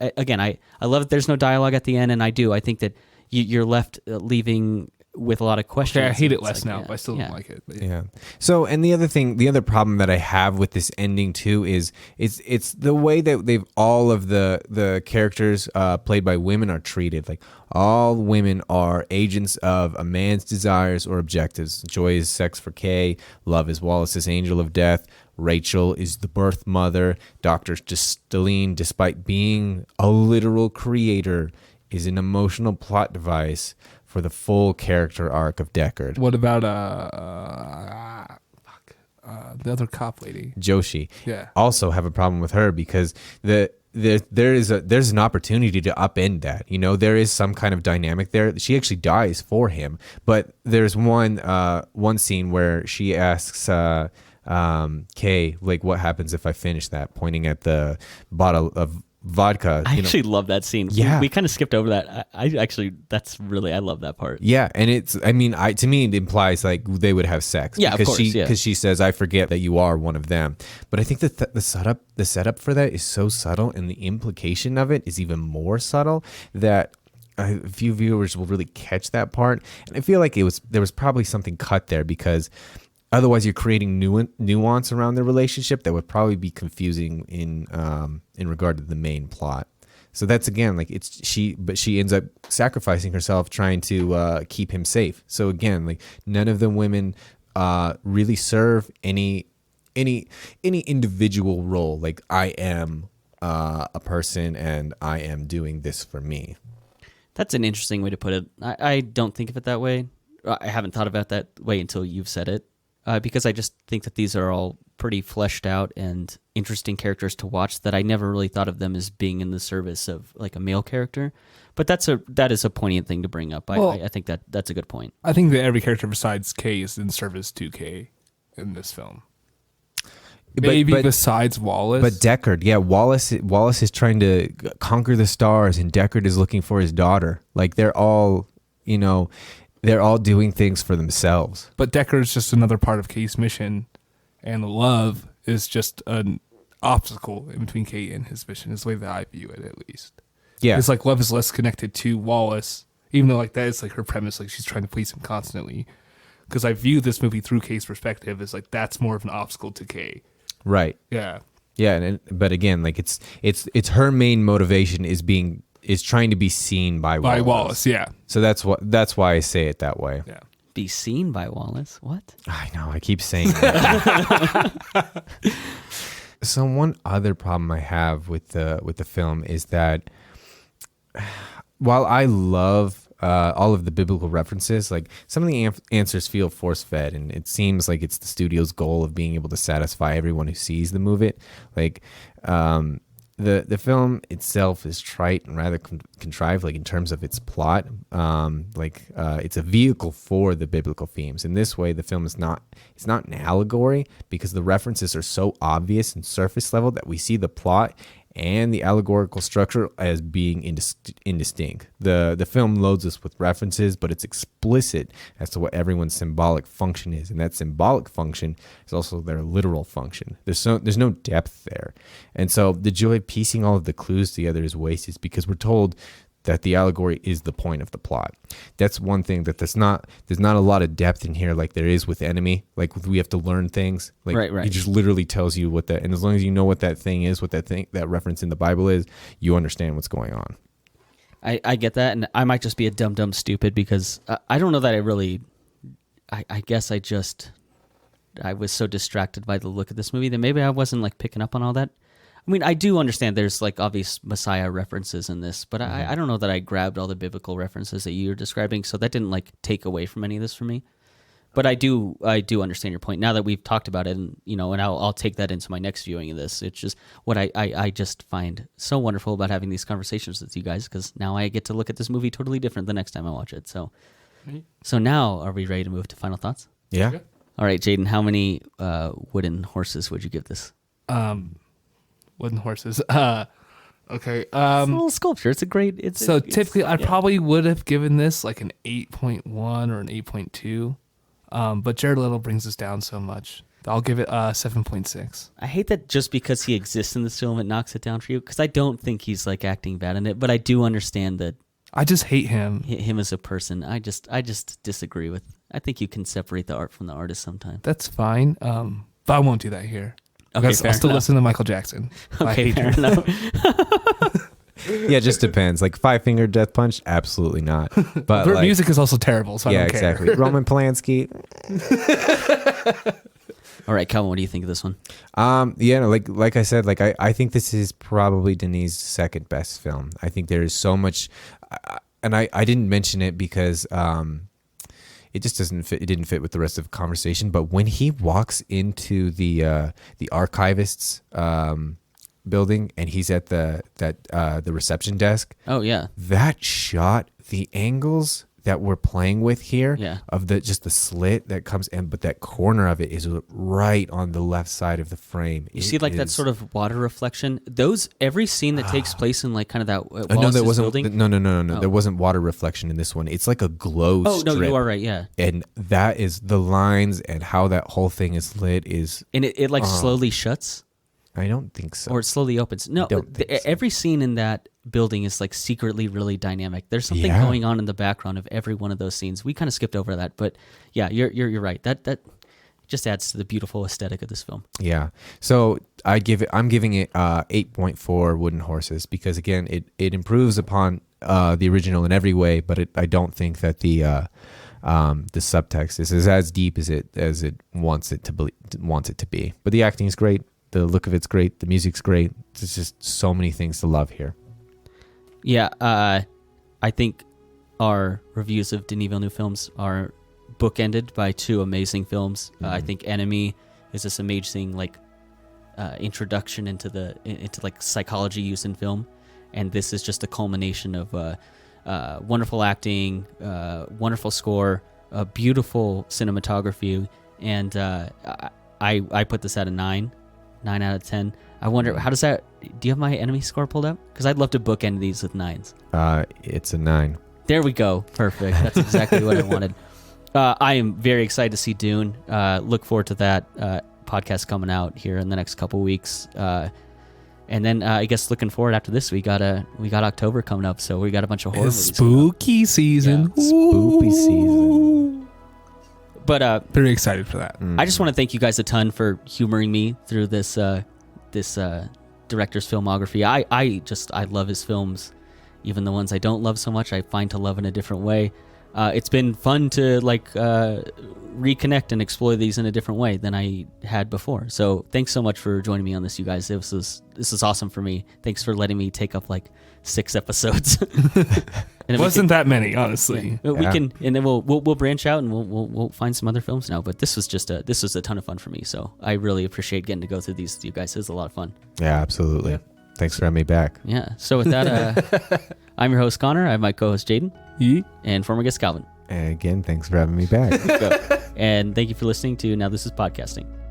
love that there's no dialogue at the end, and I think that you're left leaving with a lot of questions. Okay, I hate and it less it's now, like, but I still yeah. don't like it. But Yeah. So, and the other problem that I have with this ending too is it's the way that all of the characters played by women are treated. Like all women are agents of a man's desires or objectives. Joy is sex for Kay. Love is Wallace's angel of death. Rachel is the birth mother. Dr. Stalin, despite being a literal creator, is an emotional plot device for the full character arc of Deckard. What about the other cop lady? Joshi. Yeah. Also have a problem with her because there's an opportunity to upend that. You know, there is some kind of dynamic there. She actually dies for him, but there's one scene where she asks Kay, like, what happens if I finish that, pointing at the bottle of vodka. I actually love that scene. Yeah. We kind of skipped over that. I love that part. Yeah, and to me it implies like they would have sex. Yeah, because of course. because she says, "I forget that you are one of them." But I think that the setup for that is so subtle, and the implication of it is even more subtle that a few viewers will really catch that part. And I feel like there was probably something cut there because otherwise you're creating nuance around the relationship that would probably be confusing in regard to the main plot. So that's again like but she ends up sacrificing herself trying to keep him safe. So again, like none of the women really serve any individual role. Like I am a person and I am doing this for me. That's an interesting way to put it. I don't think of it that way. I haven't thought about that way until you've said it. Because I just think that these are all pretty fleshed out and interesting characters to watch that I never really thought of them as being in the service of like a male character. But that is a poignant thing to bring up. I think that's a good point. I think that every character besides Kay is in service to Kay in this film. Maybe besides Wallace. But Deckard, yeah, Wallace is trying to conquer the stars and Deckard is looking for his daughter. Like they're all, they're all doing things for themselves. But Deckard's just another part of Kay's mission, and love is just an obstacle in between Kay and his mission, is the way that I view it, at least. Yeah. It's like love is less connected to Wallace, even though like that is like her premise, like she's trying to please him constantly. Because I view this movie through Kay's perspective as like that's more of an obstacle to Kay. Right. Yeah. Yeah, but again, like it's her main motivation is trying to be seen by Wallace. By Wallace, yeah. So that's why I say it that way. Yeah. Be seen by Wallace? What? I know, I keep saying that. So one other problem I have with the film is that while I love all of the biblical references, like some of the answers feel force-fed, and it seems like it's the studio's goal of being able to satisfy everyone who sees the movie. Like the film itself is trite and rather contrived, like in terms of its plot. It's a vehicle for the biblical themes. In this way, the film it's not an allegory because the references are so obvious and surface level that we see the plot and the allegorical structure as being indistinct. The film loads us with references, but it's explicit as to what everyone's symbolic function is, and that symbolic function is also their literal function. There's no depth there, and so the joy of piecing all of the clues together is wasted because we're told that the allegory is the point of the plot. That's one thing that there's not a lot of depth in here like there is with Enemy. Like we have to learn things. Like right. He just literally tells you what that, and as long as you know what that thing is, what that reference in the Bible is, you understand what's going on. I get that, and I might just be a dumb stupid because I don't know that I really. I guess I was so distracted by the look of this movie that maybe I wasn't like picking up on all that. I mean, I do understand there's like obvious Messiah references in this, but I don't know that I grabbed all the biblical references that you're describing, so that didn't like take away from any of this for me. But I do understand your point now that we've talked about it, and I'll take that into my next viewing of this. It's just what I just find so wonderful about having these conversations with you guys, because now I get to look at this movie totally different the next time I watch it. So now are we ready to move to final thoughts? Yeah. All right, Jaden, how many wooden horses would you give this? Wooden horses. Okay. It's a little sculpture. It's a great. Typically, I probably would have given this like an 8.1 or an 8.2, but Jared Leto brings us down so much. I'll give it 7.6. I hate that just because he exists in this film, it knocks it down for you. Because I don't think he's like acting bad in it, but I do understand that. I just hate him. Him as a person. I just disagree with. I think you can separate the art from the artist sometimes. That's fine. But I won't do that here. Okay, I'll still enough. listen to Michael Jackson. Okay, fair enough. Yeah, it just depends. Like Five Finger Death Punch, absolutely not. But Their music is also terrible, so I don't care. Exactly. Roman Polanski. All right, Calvin, what do you think of this one? Like I said, I think this is probably Denis' second best film. I think there is so much. and I didn't mention it because it just doesn't fit. It didn't fit with the rest of the conversation. But when he walks into the archivist's building and he's at the reception desk. Oh yeah. That shot, the angles that we're playing with here, Yeah. of the slit that comes in, but that corner of it is right on the left side of the frame. You see like that sort of water reflection. Every scene that takes place in like kind of that no, Wallace's that wasn't. building. No. Oh. There wasn't water reflection in this one. It's like a glow Oh strip. no, you are right. Yeah. And that is the lines and how that whole thing is lit is. And it like slowly shuts. I don't think so. Or it slowly opens. No, Don't think so. every scene in that building is like secretly really dynamic. There's something Yeah. going on in the background of every one of those scenes. We kind of skipped over that, but yeah, you're right. That just adds to the beautiful aesthetic of this film. Yeah. So I'm giving it 8.4 wooden horses because again, it improves upon the original in every way, but I don't think that the subtext is as deep as it wants it to be. But the acting is great. The look of it's great. The music's great. There's just so many things to love here. Yeah, I think our reviews of Denis Villeneuve films are bookended by two amazing films. I think Enemy is this amazing like introduction into like psychology used in film, and this is just a culmination of wonderful acting, wonderful score, beautiful cinematography, and I put this at a 9 out of 10. I wonder, how does that, do you have my Enemy score pulled up? Because I'd love to bookend these with 9s. It's a 9. There we go. Perfect. That's exactly what I wanted. I am very excited to see Dune. Look forward to that podcast coming out here in the next couple weeks. And then I guess looking forward after this, we got October coming up, so we got a bunch of horror movies coming up. Spooky season. Yeah. Spooky season. But Very excited for that. I just want to thank you guys a ton for humoring me through this director's filmography. I love his films, even the ones I don't love so much. I find to love in a different way. It's been fun to reconnect and explore these in a different way than I had before. So thanks so much for joining me on this, you guys. This is awesome for me. Thanks for letting me take up like 6 episodes. And Wasn't that many, honestly. we can, and then we'll branch out and we'll find some other films now. But this was a ton of fun for me. So I really appreciate getting to go through these with you guys. It was a lot of fun. Yeah, absolutely. Yeah. Thanks for having me back. Yeah. So with that, I'm your host Connor. I have my co-host Jaden and former guest Calvin. And again, thanks for having me back. And thank you for listening to Now This Is Podcasting.